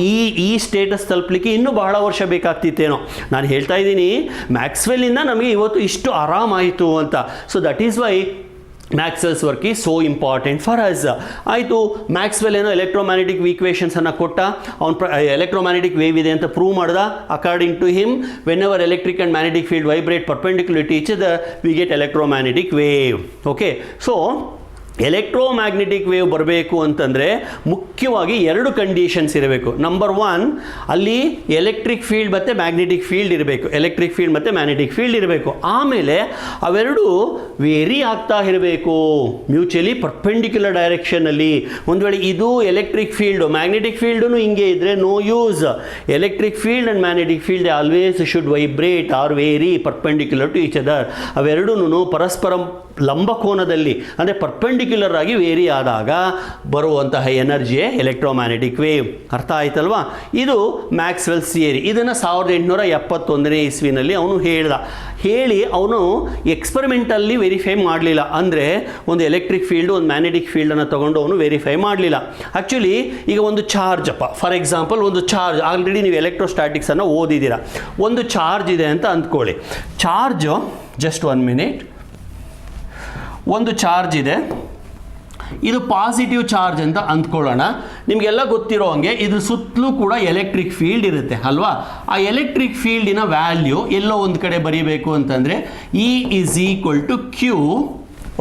ಈ ಸ್ಟೇಟಸ್ ತಲುಪಲಿಕ್ಕೆ ಇನ್ನೂ ಬಹಳ ವರ್ಷ ಬೇಕಾಗ್ತಿತ್ತೇನೋ. ನಾನು ಹೇಳ್ತಾ ಇದ್ದೀನಿ, ಮ್ಯಾಕ್ಸ್ವೆಲ್ಲಿಂದ ನಮಗೆ ಇವತ್ತು ಇಷ್ಟು ಎಷ್ಟು ಆರಾಮಾಯಿತು ಅಂತ. So that is why Maxwell's work is so important for us. ಆಯಿತು, ಮ್ಯಾಕ್ಸ್ವೆಲ್ ಏನೋ ಎಲೆಕ್ಟ್ರೋಮ್ಯಾಗ್ನೆಟಿಕ್ ಈಕ್ವೇಷನ್ಸನ್ನು ಕೊಟ್ಟ, ಅವ್ನು ಎಲೆಕ್ಟ್ರೋಮ್ಯಾಗ್ನೆಟಿಕ್ ವೇವ್ ಇದೆ ಅಂತ ಪ್ರೂವ್ ಮಾಡ್ದ. According to him, whenever electric and magnetic field vibrate perpendicular to each other we get electromagnetic wave. Okay, so electromagnetic wave ಬರಬೇಕು ಅಂತಂದರೆ ಮುಖ್ಯವಾಗಿ 2 ಕಂಡೀಷನ್ಸ್ ಇರಬೇಕು. ನಂಬರ್ 1, ಅಲ್ಲಿ ಎಲೆಕ್ಟ್ರಿಕ್ ಫೀಲ್ಡ್ ಮತ್ತು ಮ್ಯಾಗ್ನೆಟಿಕ್ ಫೀಲ್ಡ್ ಇರಬೇಕು, ಎಲೆಕ್ಟ್ರಿಕ್ ಫೀಲ್ಡ್ ಮತ್ತು magnetic field ಇರಬೇಕು. ಆಮೇಲೆ ಅವೆರಡು ವೇರಿ ಆಗ್ತಾ ಇರಬೇಕು ಮ್ಯೂಚುವಲಿ ಪರ್ಪೆಂಡಿಕ್ಯುಲರ್ ಡೈರೆಕ್ಷನಲ್ಲಿ. ಒಂದು ವೇಳೆ ಇದು ಎಲೆಕ್ಟ್ರಿಕ್ ಫೀಲ್ಡು, ಮ್ಯಾಗ್ನೆಟಿಕ್ ಫೀಲ್ಡು ಹಿಂಗೆ ಇದ್ದರೆ no use. Electric field and magnetic field always should vibrate are very perpendicular to each other. ಅವೆರಡೂ ಪರಸ್ಪರ ಲಂಬಕೋನದಲ್ಲಿ ಅಂದರೆ ಪರ್ಪೆಂಡಿಕ್ಯುಲರ್ ಆಗಿ ವೇರಿ ಆದಾಗ ಬರುವಂತಹ ಎನರ್ಜಿಯೇ ಎಲೆಕ್ಟ್ರೋಮ್ಯಾಗ್ನೆಟಿಕ್ ವೇವ್. ಅರ್ಥ ಆಯ್ತಲ್ವಾ? ಇದು ಮ್ಯಾಕ್ಸ್ವೆಲ್ಸ್ ಥಿಯರಿ. ಇದನ್ನು 1871ನೇ ಇಸ್ವಿನಲ್ಲಿ ಅವನು ಹೇಳಿ ಅವನು ಎಕ್ಸ್ಪೆರಿಮೆಂಟಲ್ಲಿ ವೆರಿಫೈ ಮಾಡಲಿಲ್ಲ. ಅಂದರೆ ಒಂದು ಎಲೆಕ್ಟ್ರಿಕ್ ಫೀಲ್ಡು ಒಂದು ಮ್ಯಾಗ್ನೆಟಿಕ್ ಫೀಲ್ಡನ್ನು ತೊಗೊಂಡು ಅವನು ವೆರಿಫೈ ಮಾಡಲಿಲ್ಲ. ಆ್ಯಕ್ಚುಲಿ ಈಗ ಒಂದು ಚಾರ್ಜ್ ಫಾರ್ ಎಕ್ಸಾಂಪಲ್ ಒಂದು ಚಾರ್ಜ್, ಆಲ್ರೆಡಿ ನೀವು ಎಲೆಕ್ಟ್ರೋಸ್ಟ್ಯಾಟಿಕ್ಸನ್ನು ಓದಿದ್ದೀರಾ. ಒಂದು ಚಾರ್ಜ್ ಇದೆ ಅಂತ ಅಂದ್ಕೊಳ್ಳಿ. Charge just 1 minute. ಒಂದು ಚಾರ್ಜ್ ಇದೆ, ಇದು ಪಾಸಿಟಿವ್ ಚಾರ್ಜ್ ಅಂತ ಅಂದ್ಕೊಳ್ಳೋಣ. ನಿಮಗೆಲ್ಲ ಗೊತ್ತಿರೋ ಹಂಗೆ ಇದ್ರ ಸುತ್ತಲೂ ಕೂಡ ಎಲೆಕ್ಟ್ರಿಕ್ ಫೀಲ್ಡ್ ಇರುತ್ತೆ ಅಲ್ವಾ? ಆ ಎಲೆಕ್ಟ್ರಿಕ್ ಫೀಲ್ಡಿನ ವ್ಯಾಲ್ಯೂ ಎಲ್ಲೋ ಒಂದು ಕಡೆ ಬರೀಬೇಕು ಅಂತಂದರೆ E is equal to Q,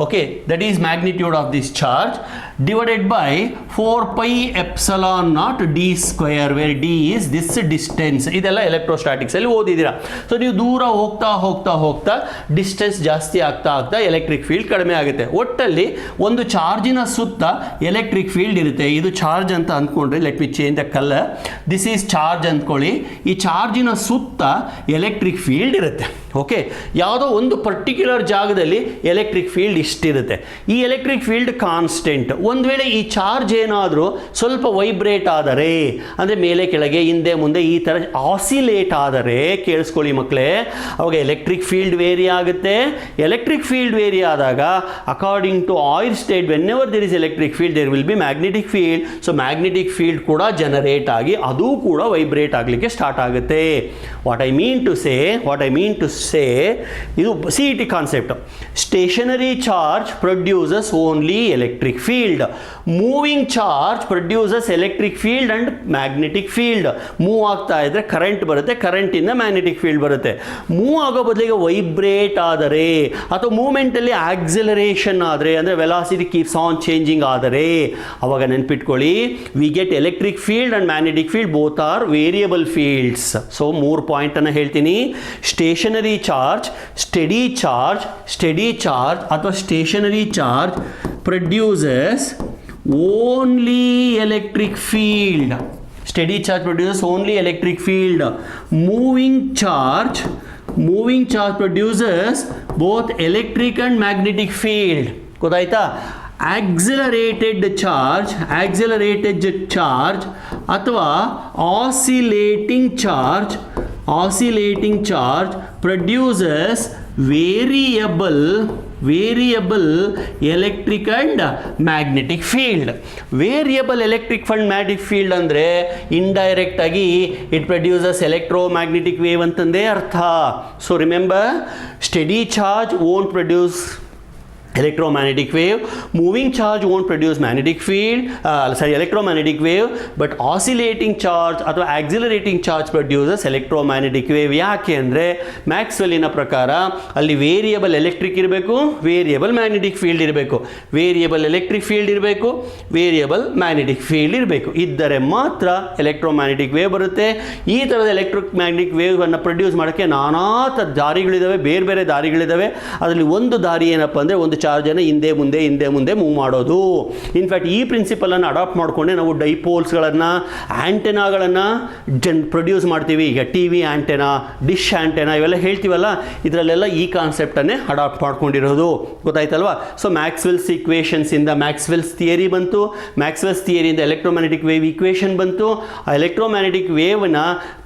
okay, that is magnitude of this charge, divided by 4 pi epsilon naught d square, where d is this distance. ಇದೆಲ್ಲ ಎಲೆಕ್ಟ್ರೋಸ್ಟ್ಯಾಟಿಕ್ಸಲ್ಲಿ ಓದಿದ್ದೀರಾ. ಸೊ ನೀವು ದೂರ ಹೋಗ್ತಾ ಡಿಸ್ಟೆನ್ಸ್ ಜಾಸ್ತಿ ಆಗ್ತಾ ಎಲೆಕ್ಟ್ರಿಕ್ ಫೀಲ್ಡ್ ಕಡಿಮೆ ಆಗುತ್ತೆ. ಒಟ್ಟಲ್ಲಿ ಒಂದು ಚಾರ್ಜಿನ ಸುತ್ತ ಎಲೆಕ್ಟ್ರಿಕ್ ಫೀಲ್ಡ್ ಇರುತ್ತೆ. ಇದು ಚಾರ್ಜ್ ಅಂತ ಅಂದ್ಕೊಂಡ್ರೆ, let me change the colour, this is charge ಅಂದ್ಕೊಳ್ಳಿ. ಈ ಚಾರ್ಜಿನ ಸುತ್ತ ಎಲೆಕ್ಟ್ರಿಕ್ ಫೀಲ್ಡ್ ಇರುತ್ತೆ. ಓಕೆ, ಯಾವುದೋ ಒಂದು ಪರ್ಟಿಕ್ಯುಲರ್ ಜಾಗದಲ್ಲಿ ಎಲೆಕ್ಟ್ರಿಕ್ ಫೀಲ್ಡ್ ಇಷ್ಟಿರುತ್ತೆ. ಈ ಎಲೆಕ್ಟ್ರಿಕ್ ಫೀಲ್ಡ್ ಕಾನ್ಸ್ಟೆಂಟ್. ಒಂದು ವೇಳೆ ಈ ಚಾರ್ಜ್ ಏನಾದರೂ ಸ್ವಲ್ಪ ವೈಬ್ರೇಟ್ ಆದರೆ, ಅಂದರೆ ಮೇಲೆ ಕೆಳಗೆ ಹಿಂದೆ ಮುಂದೆ ಈ ಥರ ಆಸಿಲೇಟ್ ಆದರೆ, ಕೇಳಿಸ್ಕೊಳ್ಳಿ ಮಕ್ಕಳೇ, ಅವಾಗ ಎಲೆಕ್ಟ್ರಿಕ್ ಫೀಲ್ಡ್ ವೇರಿ ಆಗುತ್ತೆ. ಎಲೆಕ್ಟ್ರಿಕ್ ಫೀಲ್ಡ್ ವೇರಿ ಆದಾಗ according to Oersted, whenever there is electric field there will be magnetic field. So magnetic field ಕೂಡ ಜನರೇಟ್ ಆಗಿ ಅದು ಕೂಡ ವೈಬ್ರೇಟ್ ಆಗಲಿಕ್ಕೆ ಸ್ಟಾರ್ಟ್ ಆಗುತ್ತೆ. What I mean to say ಇದು CET concept. Stationary charge produces only electric field. Moving charge produces electric field and magnetic field. Move ಆಗ್ತಾ ಇದ್ರೆ current ಬರುತ್ತೆ, ಕರೆಂಟಿಂದ ಮ್ಯಾಗ್ನೆಟಿಕ್ ಫೀಲ್ಡ್ ಬರುತ್ತೆ. ಮೂವ್ ಆಗೋ ಬದಲಿಗೆ ವೈಬ್ರೇಟ್ ಆದರೆ ಅಥವಾ ಮೂವ್ಮೆಂಟಲ್ಲಿ ಆಕ್ಸಿಲರೇಷನ್ ಆದರೆ, ಅಂದರೆ ವೆಲಾಸಿಟಿ ಕೀಪ್ಸ್ ಆನ್ ಚೇಂಜಿಂಗ್ ಆದರೆ, ಅವಾಗ ನೆನ್ಪಿಟ್ಕೊಳ್ಳಿ, we get electric field and magnetic field both are variable fields. So 3 ಪಾಯಿಂಟನ್ನು ಹೇಳ್ತೀನಿ. ಸ್ಟೇಷನರಿ ಚಾರ್ಜ್, ಸ್ಟೆಡಿ ಚಾರ್ಜ್ ಅಥವಾ stationary charge produces only electric field. Steady charge produces only electric field. Moving charge produces both electric and magnetic field. ಗೊತ್ತಾಯ್ತಾ? accelerated charge ಅಥವಾ oscillating charge produces variable electric and magnetic field. Variable electric and magnetic field ಅಂದರೆ indirect ಆಗಿ it produces electromagnetic wave ಅಂತಂದೇ ಅರ್ಥ. So remember, steady charge won't produce electromagnetic wave, moving charge won't produce electromagnetic wave, but oscillating charge ಅಥವಾ accelerating charge produces electromagnetic wave. ಯಾಕೆ ಅಂದರೆ ಮ್ಯಾಕ್ಸ್ವೆಲ್ಲಿನ ಪ್ರಕಾರ ಅಲ್ಲಿ variable electric ಇರಬೇಕು, variable magnetic field ಇರಬೇಕು, variable electric field ಇರಬೇಕು, variable magnetic field ಇರಬೇಕು. ಇದ್ದರೆ ಮಾತ್ರ ಎಲೆಕ್ಟ್ರೋಮ್ಯಾಗ್ನೆಟಿಕ್ ವೇವ್ ಬರುತ್ತೆ. ಈ ಥರದ ಎಲೆಕ್ಟ್ರೋಮ್ಯಾಗ್ನೆಟಿಕ್ ವೇವನ್ನು ಪ್ರೊಡ್ಯೂಸ್ ಮಾಡೋಕ್ಕೆ ನಾನಾ ಥರದ ದಾರಿಗಳಿದ್ದಾವೆ, ಬೇರೆ ದಾರಿಗಳಿದ್ದಾವೆ. ಅದರಲ್ಲಿ ಒಂದು ದಾರಿ ಏನಪ್ಪ ಅಂದರೆ ಒಂದು ಚಾರ್ಜನ್ನು ಹಿಂದೆ ಮುಂದೆ ಮೂವ್ ಮಾಡೋದು. ಇನ್ಫ್ಯಾಕ್ಟ್ ಈ ಪ್ರಿನ್ಸಿಪಲನ್ನು ಅಡಾಪ್ಟ್ ಮಾಡಿಕೊಂಡೆ ನಾವು ಡೈಪೋಲ್ಸ್ಗಳನ್ನು, ಆ್ಯಂಟೆನಾಗಳನ್ನು ಪ್ರೊಡ್ಯೂಸ್ ಮಾಡ್ತೀವಿ. ಈಗ T V antenna, dish antenna ಇವೆಲ್ಲ ಹೇಳ್ತೀವಲ್ಲ, ಇದರಲ್ಲೆಲ್ಲ ಈ ಕಾನ್ಸೆಪ್ಟನ್ನೇ ಅಡಾಪ್ಟ್ ಮಾಡ್ಕೊಂಡಿರೋದು. ಗೊತ್ತಾಯ್ತಲ್ವಾ? ಸೊ ಮ್ಯಾಕ್ಸ್ವೆಲ್ಸ್ ಇಕ್ವೇಷನ್ಸಿಂದ ಮ್ಯಾಕ್ಸ್ವೆಲ್ಸ್ ಥಿಯರಿ ಬಂತು, ಮ್ಯಾಕ್ಸ್ವೆಲ್ಸ್ ಥಿಯರಿಯಿಂದ ಎಲೆಕ್ಟ್ರೋಮ್ಯಾಗ್ನೆಟಿಕ್ ವೇವ್ ಈಕ್ವೇಷನ್ ಬಂತು. ಆ ಎಲೆಕ್ಟ್ರೋಮ್ಯಾಗ್ನೆಟಿಕ್ ವೇವ್ನ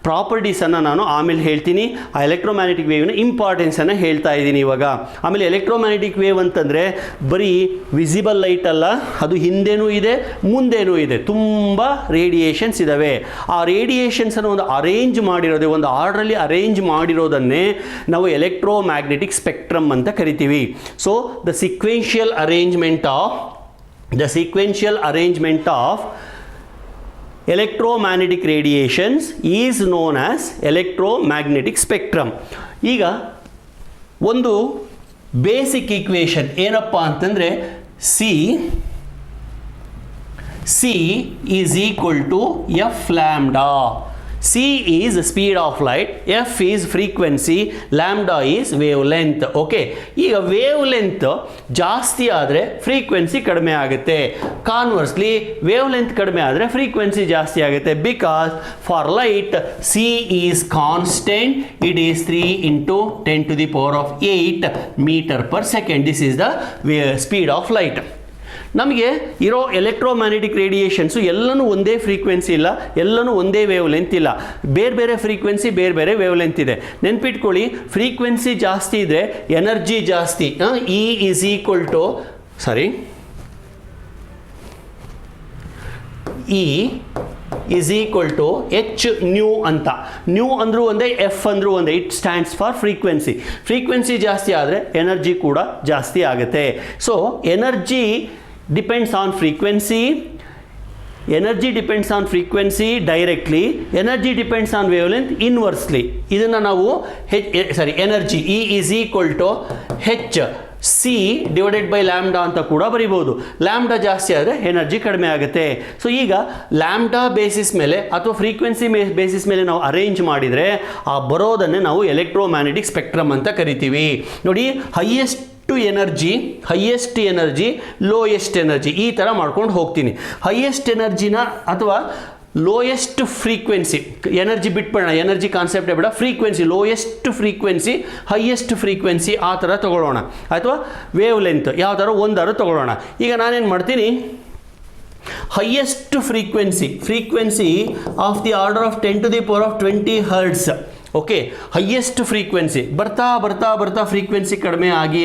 ಪ್ರಾಪರ್ಟೀಸನ್ನು ನಾನು ಆಮೇಲೆ ಹೇಳ್ತೀನಿ. ಆ ಎಲೆಕ್ಟ್ರೋಮ್ಯಾಗ್ನೆಟಿಕ್ ವೇವ್ನ ಇಂಪಾರ್ಟೆನ್ಸನ್ನು ಹೇಳ್ತಾ ಇದ್ದೀನಿ ಇವಾಗ. ಆಮೇಲೆ ಎಲೆಕ್ಟ್ರೋಮ್ಯಾಗ್ನೆಟಿಕ್ ವೇವ್ ಅಂತಂದರೆ ಅಂತಂದರೆ ಬರೀ ವಿಸಿಬಲ್ ಲೈಟ್ ಅಲ್ಲ, ಅದು ಹಿಂದೆನೂ ಇದೆ ಮುಂದೆನೂ ಇದೆ, ತುಂಬ ರೇಡಿಯೇಷನ್ಸ್ ಇದ್ದಾವೆ. ಆ ರೇಡಿಯೇಷನ್ಸನ್ನು ಒಂದು ಅರೇಂಜ್ ಮಾಡಿರೋದೇ, ಒಂದು ಆರ್ಡ್ರಲ್ಲಿ ಅರೇಂಜ್ ಮಾಡಿರೋದನ್ನೇ ನಾವು ಎಲೆಕ್ಟ್ರೋಮ್ಯಾಗ್ನೆಟಿಕ್ ಸ್ಪೆಕ್ಟ್ರಮ್ ಅಂತ ಕರಿತೀವಿ. So the sequential arrangement of electromagnetic radiations is known as electromagnetic spectrum. ಈಗ ಒಂದು ಬೇಸಿಕ್ ಈಕ್ವೇಷನ್ ಏನಪ್ಪ ಅಂತಂದರೆ C is equal to F lambda. C is speed of light, F is frequency, lambda is wavelength. Okay, ಈಗ wavelength ಜಾಸ್ತಿ ಆದರೆ frequency ಕಡಿಮೆ ಆಗುತ್ತೆ. Conversely wavelength ಕಡಿಮೆ ಆದರೆ ಫ್ರೀಕ್ವೆನ್ಸಿ ಜಾಸ್ತಿ ಆಗುತ್ತೆ. Because for light C is constant, it is 3 into 10 to the power of 8 meter per second. This is the speed of light. ನಮಗೆ ಇರೋ ಎಲೆಕ್ಟ್ರೋಮ್ಯಾಗ್ನೆಟಿಕ್ ರೇಡಿಯೇಷನ್ಸು ಎಲ್ಲನೂ ಒಂದೇ ಫ್ರೀಕ್ವೆನ್ಸಿ ಇಲ್ಲ, ಎಲ್ಲನೂ ಒಂದೇ ವೇವ್ ಲೆಂತ್ ಇಲ್ಲ, ಬೇರೆ ಬೇರೆ ಫ್ರೀಕ್ವೆನ್ಸಿ, ಬೇರೆ ಬೇರೆ ವೇವ್ ಲೆಂತ್ ಇದೆ. ನೆನ್ಪಿಟ್ಕೊಳ್ಳಿ, ಫ್ರೀಕ್ವೆನ್ಸಿ ಜಾಸ್ತಿ ಇದ್ದರೆ ಎನರ್ಜಿ ಜಾಸ್ತಿ. E is equal to H new ಅಂತ. ನ್ಯೂ ಅಂದರೂ ಒಂದೇ, ಎಫ್ ಅಂದರೂ ಒಂದೇ. It stands for frequency. Frequency ಜಾಸ್ತಿ ಆದರೆ ಎನರ್ಜಿ ಕೂಡ ಜಾಸ್ತಿ ಆಗುತ್ತೆ. So energy depends on frequency. Energy depends on frequency directly, energy depends on wave length inversely. ಇದನ್ನು ನಾವು energy E is equal to H C divided by lambda ಅಂತ ಕೂಡ ಬರಿಬೋದು. ಲ್ಯಾಂಬ್ಡಾ ಜಾಸ್ತಿ ಆದರೆ ಎನರ್ಜಿ ಕಡಿಮೆ ಆಗುತ್ತೆ. ಸೊ ಈಗ ಲ್ಯಾಂಬ್ಡಾ ಬೇಸಿಸ್ ಮೇಲೆ ಅಥವಾ ಫ್ರೀಕ್ವೆನ್ಸಿ ಬೇಸಿಸ್ ಮೇಲೆ ನಾವು ಅರೇಂಜ್ ಮಾಡಿದರೆ ಆ ಬರೋದನ್ನೇ ನಾವು ಎಲೆಕ್ಟ್ರೋಮ್ಯಾಗ್ನೆಟಿಕ್ ಸ್ಪೆಕ್ಟ್ರಮ್ ಅಂತ ಕರಿತೀವಿ. ನೋಡಿ, ಹೈಯೆಸ್ಟ್ ಎನರ್ಜಿ, ಲೋಯೆಸ್ಟ್ ಎನರ್ಜಿ, ಈ ಥರ ಮಾಡ್ಕೊಂಡು ಹೋಗ್ತೀನಿ. ಹೈಯೆಸ್ಟ್ ಎನರ್ಜಿನ ಅಥವಾ ಲೋಯೆಸ್ಟ್ ಫ್ರೀಕ್ವೆನ್ಸಿ, ಎನರ್ಜಿ ಬಿಟ್ಬಿಡೋಣ, ಎನರ್ಜಿ ಕಾನ್ಸೆಪ್ಟೇ ಬೇಡ, frequency, lowest frequency, highest frequency ಆ ಥರ ತೊಗೊಳ್ಳೋಣ. ಅಥವಾ ವೇವ್ ಲೆಂತ್ ಯಾವ ಥರ ಒಂದಾರು ತೊಗೊಳ್ಳೋಣ. ಈಗ ನಾನೇನು ಮಾಡ್ತೀನಿ, highest frequency of the order of 10 to the power of 20 Hz. Okay, highest frequency ಬರ್ತಾ ಬರ್ತಾ ಬರ್ತಾ ಫ್ರೀಕ್ವೆನ್ಸಿ ಕಡಿಮೆ ಆಗಿ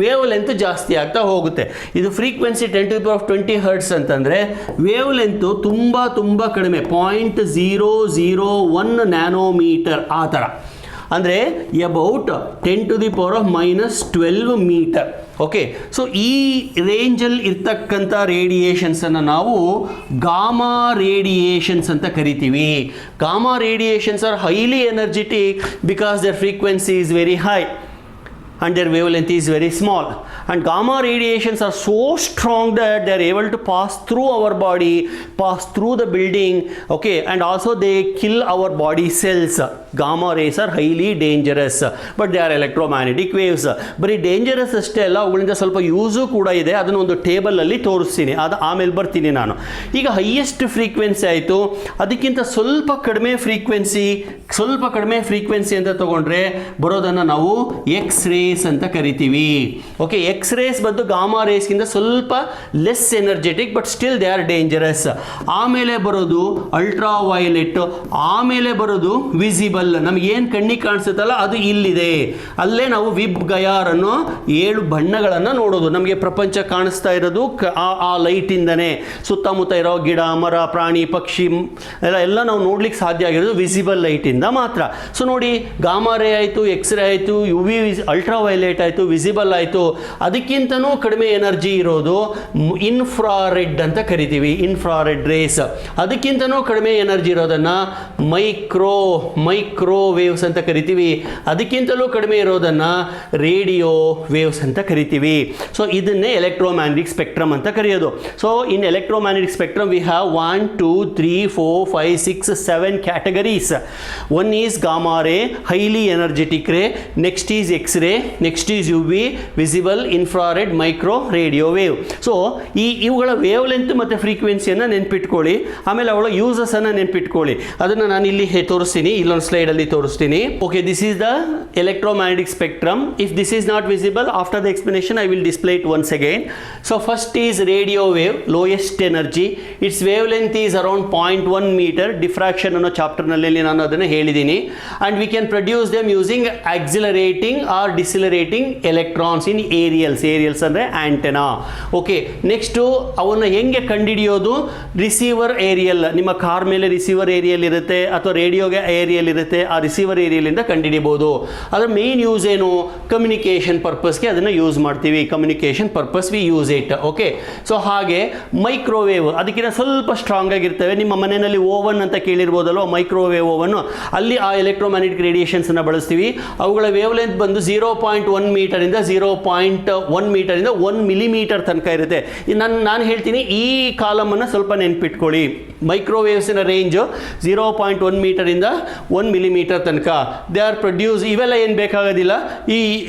ವೇವ್ ಲೆಂತ್ ಜಾಸ್ತಿ ಆಗ್ತಾ ಹೋಗುತ್ತೆ. ಇದು frequency 10 to the power of 20 Hz ಅಂತಂದರೆ ವೇವ್ ಲೆಂತು ತುಂಬ ಕಡಿಮೆ, 0.001 ನ್ಯಾನೋಮೀಟರ್ ಆ ಥರ. ಅಂದರೆ about 10 to the power of -12 metre. Okay, so ಈ ರೇಂಜಲ್ಲಿ ಇರ್ತಕ್ಕಂಥ ರೇಡಿಯೇಷನ್ಸನ್ನು ನಾವು ಗಾಮಾ ರೇಡಿಯೇಷನ್ಸ್ ಅಂತ ಕರಿತೀವಿ. Gamma radiations are highly energetic because their frequency is very high and their wavelength is very small. And gamma radiations are so strong that they are able to pass through our body, pass through the building, okay, and also they kill our body cells. Gamma rays are highly dangerous, but they are electromagnetic waves. ಬರೀ dangerous ಅಷ್ಟೇ ಅಲ್ಲ, ಅವುಗಳಿಂದ ಸ್ವಲ್ಪ use ಕೂಡ ಇದೆ. ಅದನ್ನು ಒಂದು ಟೇಬಲಲ್ಲಿ ತೋರಿಸ್ತೀನಿ, ಅದು ಆಮೇಲೆ ಬರ್ತೀನಿ ನಾನು. ಈಗ ಹೈಯೆಸ್ಟ್ ಫ್ರೀಕ್ವೆನ್ಸಿ ಆಯಿತು, ಅದಕ್ಕಿಂತ ಸ್ವಲ್ಪ ಕಡಿಮೆ ಫ್ರೀಕ್ವೆನ್ಸಿ ಅಂತ ತಗೊಂಡ್ರೆ ಬರೋದನ್ನು ನಾವು ಎಕ್ಸ್ ರೇಸ್ ಅಂತ ಕರಿತೀವಿ. ಓಕೆ, ಎಕ್ಸ್ ರೇಸ್ ಬಂದು ಗಾಮಾ ರೇಸ್ಗಿಂತ ಸ್ವಲ್ಪ less energetic, but still they are dangerous. ಆಮೇಲೆ ಬರೋದು ಅಲ್ಟ್ರಾ ವೈಲೆಟ್, ಆಮೇಲೆ ಬರೋದು ವಿಸಿಬಲ್. ನಮಗೇನು ಕಣ್ಣಿಗೆ ಕಾಣಿಸುತ್ತಲ್ಲ ಅದು ಇಲ್ಲಿದೆ, ಅಲ್ಲೇ ನಾವು ವಿಬ್ ಗಯಾರ್ ಅನ್ನೋ 7 ಬಣ್ಣಗಳನ್ನು ನೋಡೋದು. ನಮಗೆ ಪ್ರಪಂಚ ಕಾಣಿಸ್ತಾ ಇರೋದು ಆ ಲೈಟಿಂದನೇ. ಸುತ್ತಮುತ್ತ ಇರೋ ಗಿಡ ಮರ ಪ್ರಾಣಿ ಪಕ್ಷಿ ಎಲ್ಲ ನಾವು ನೋಡ್ಲಿಕ್ಕೆ ಸಾಧ್ಯ ಆಗಿರೋದು ವಿಸಿಬಲ್ ಲೈಟಿಂದ ಮಾತ್ರ. ಸೊ ನೋಡಿ, ಗಾಮಾ ರೇ ಆಯಿತು, ಎಕ್ಸ್ ರೇ ಆಯಿತು, ಯು ವಿ ಅಲ್ಟ್ರಾ ವೈಲೆಟ್ ಆಯಿತು, ವಿಸಿಬಲ್ ಆಯಿತು. ಅದಕ್ಕಿಂತನೂ ಕಡಿಮೆ ಎನರ್ಜಿ ಇರೋದು ಇನ್ಫ್ರಾರೆಡ್ ಅಂತ ಕರಿತೀವಿ, ಇನ್ಫ್ರಾರೆಡ್ ರೇಸ್. ಅದಕ್ಕಿಂತನೂ ಕಡಿಮೆ ಎನರ್ಜಿ ಇರೋದನ್ನು ಮೈಕ್ರೋ ವೇವ್ಸ್ ಅಂತ ಕರಿತೀವಿ. ಅದಕ್ಕಿಂತಲೂ ಕಡಿಮೆ ಇರೋದನ್ನು ರೇಡಿಯೋ ವೇವ್ಸ್ ಅಂತ ಕರಿತೀವಿ. ಸೊ ಇದನ್ನೇ ಎಲೆಕ್ಟ್ರೋಮ್ಯಾಗ್ನೆಟಿಕ್ ಸ್ಪೆಕ್ಟ್ರಮ್ ಅಂತ ಕರೆಯೋದು. So in electromagnetic spectrum we have 1, 2, 3, 4, 5, 6, 7 categories. One is gamma ray, highly energetic ray. Next is X-ray. Next is UV, visible, infrared, micro, radio wave. So ಇವುಗಳ wave length ಮತ್ತು ಫ್ರೀಕ್ವೆನ್ಸಿಯನ್ನು ನೆನ್ಪಿಟ್ಕೊಳ್ಳಿ. ಆಮೇಲೆ ಅವಳ ಯೂಸಸನ್ನು ನೆನ್ಪಿಟ್ಕೊಳ್ಳಿ. ಅದನ್ನು ನಾನು ಇಲ್ಲಿ ತೋರಿಸ್ತೀನಿ, ಇಲ್ಲೊಂದು ಸ್ಲೈಡಲ್ಲಿ ತೋರಿಸ್ತೀನಿ. Okay, this is the electromagnetic spectrum. If this is not visible, after the explanation I will display it once again. So first is radio wave, lowest energy. It's wavelength is around 0.1 metre. Diffraction ಅನ್ನೋ ಚಾಪ್ಟರ್ನಲ್ಲಿ ನಾನು ಅದನ್ನು ಹೇಳಿದ್ದೀನಿ. And we can produce them using accelerating or decelerating accelerating electrons in aerials ಅಂದರೆ antenna. Okay, next ಅವನ್ನ ಹೆಂಗೆ ಕಂಡುಹಿಡಿಯೋದು? Receiver aerial, ನಿಮ್ಮ ಕಾರ್ ಮೇಲೆ ರಿಸೀವರ್ ಏರಿಯಲ್ ಇರುತ್ತೆ ಅಥವಾ ರೇಡಿಯೋಗೆ ಏರಿಯಲ್ ಇರುತ್ತೆ, ಆ ರಿಸೀವರ್ ಏರಿಯಲಿಂದ ಕಂಡುಹಿಡಿಬೋದು. ಅದರ ಮೇನ್ ಯೂಸ್ ಏನು? ಕಮ್ಯುನಿಕೇಷನ್ ಪರ್ಪಸ್ಗೆ ಅದನ್ನು ಯೂಸ್ ಮಾಡ್ತೀವಿ. Communication purpose we use it. Okay, so ಹಾಗೆ ಮೈಕ್ರೋವೇವ್ ಅದಕ್ಕಿಂತ ಸ್ವಲ್ಪ ಸ್ಟ್ರಾಂಗ್ ಆಗಿರ್ತವೆ. ನಿಮ್ಮ ಮನೆಯಲ್ಲಿ ಓವನ್ ಅಂತ ಕೇಳಿರ್ಬೋದಲ್ವ, ಮೈಕ್ರೋವೇವ್ ಓವನ್, ಅಲ್ಲಿ ಆ ಎಲೆಕ್ಟ್ರೋಮ್ಯಾಗ್ನೆಟಿಕ್ ರೇಡಿಯೇಷನ್ಸನ್ನು ಬಳಸ್ತೀವಿ. ಅವುಗಳ ವೇವ್ ಲೆಂತ್ ಬಂದು 0.1 ಮೀಟರಿಂದ 0.1 ಮೀಟರಿಂದ 1 ಮಿಲಿಮೀಟರ್ ತನಕ ಇರುತ್ತೆ. ನಾನು ಹೇಳ್ತೀನಿ, ಈ ಕಾಲಮನ್ನು ಸ್ವಲ್ಪ ನೆನ್ಪಿಟ್ಕೊಳ್ಳಿ. ಮೈಕ್ರೋವೇವ್ಸಿನ ರೇಂಜು 0.1 ಮೀಟರಿಂದ 1 ಮಿಲಿಮೀಟರ್ ತನಕ ದೇ ಆರ್ ಪ್ರೊಡ್ಯೂಸ್. ಇವೆಲ್ಲ ಏನು ಬೇಕಾಗೋದಿಲ್ಲ,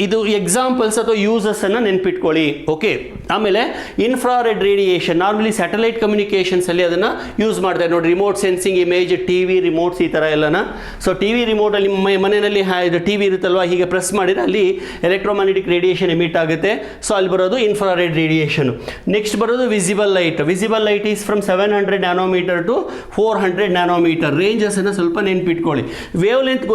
ಇದು ಎಕ್ಸಾಂಪಲ್ಸ್ ಅಥವಾ ಯೂಸಸ್ ಅನ್ನು ನೆನ್ಪಿಟ್ಕೊಳ್ಳಿ. ಓಕೆ, ಆಮೇಲೆ infrared radiation normally satellite communications ಅಲ್ಲಿ ಅದನ್ನು ಯೂಸ್ ಮಾಡ್ತಾರೆ ನೋಡಿ. Remote sensing image, TV remotes, ಈ ಥರ ಎಲ್ಲನ. ಸೊ ಟಿವಿ ರಿಮೋಟಲ್ಲಿ ಮನೆಯಲ್ಲಿ ಟಿವಿ ಇರುತ್ತಲ್ವ, ಹೀಗೆ ಪ್ರೆಸ್ ಮಾಡಿದರೆ ಅಲ್ಲಿ ಎಲೆಕ್ಟ್ರೋಮ್ಯಾಗ್ನೆಟಿಕ್ ರೇಡಿಯೇಷನ್ ಎಮಿಟ್ ಆಗುತ್ತೆ. ಸೊ ಅಲ್ಲಿ ಬರೋದು ಇನ್ಫ್ರಾರೆಡ್ ರೇಡಿಯೇಷನ್. ನೆಕ್ಸ್ಟ್ ಬರೋದು visible light. Visible light is from 700 nanometre to 400 nanometre. ರೇಂಜಸನ್ನು ಸ್ವಲ್ಪ ನೆನ್ಪಿಟ್ಕೊಳ್ಳಿ. ವೇವ್ ಲೆಂತ್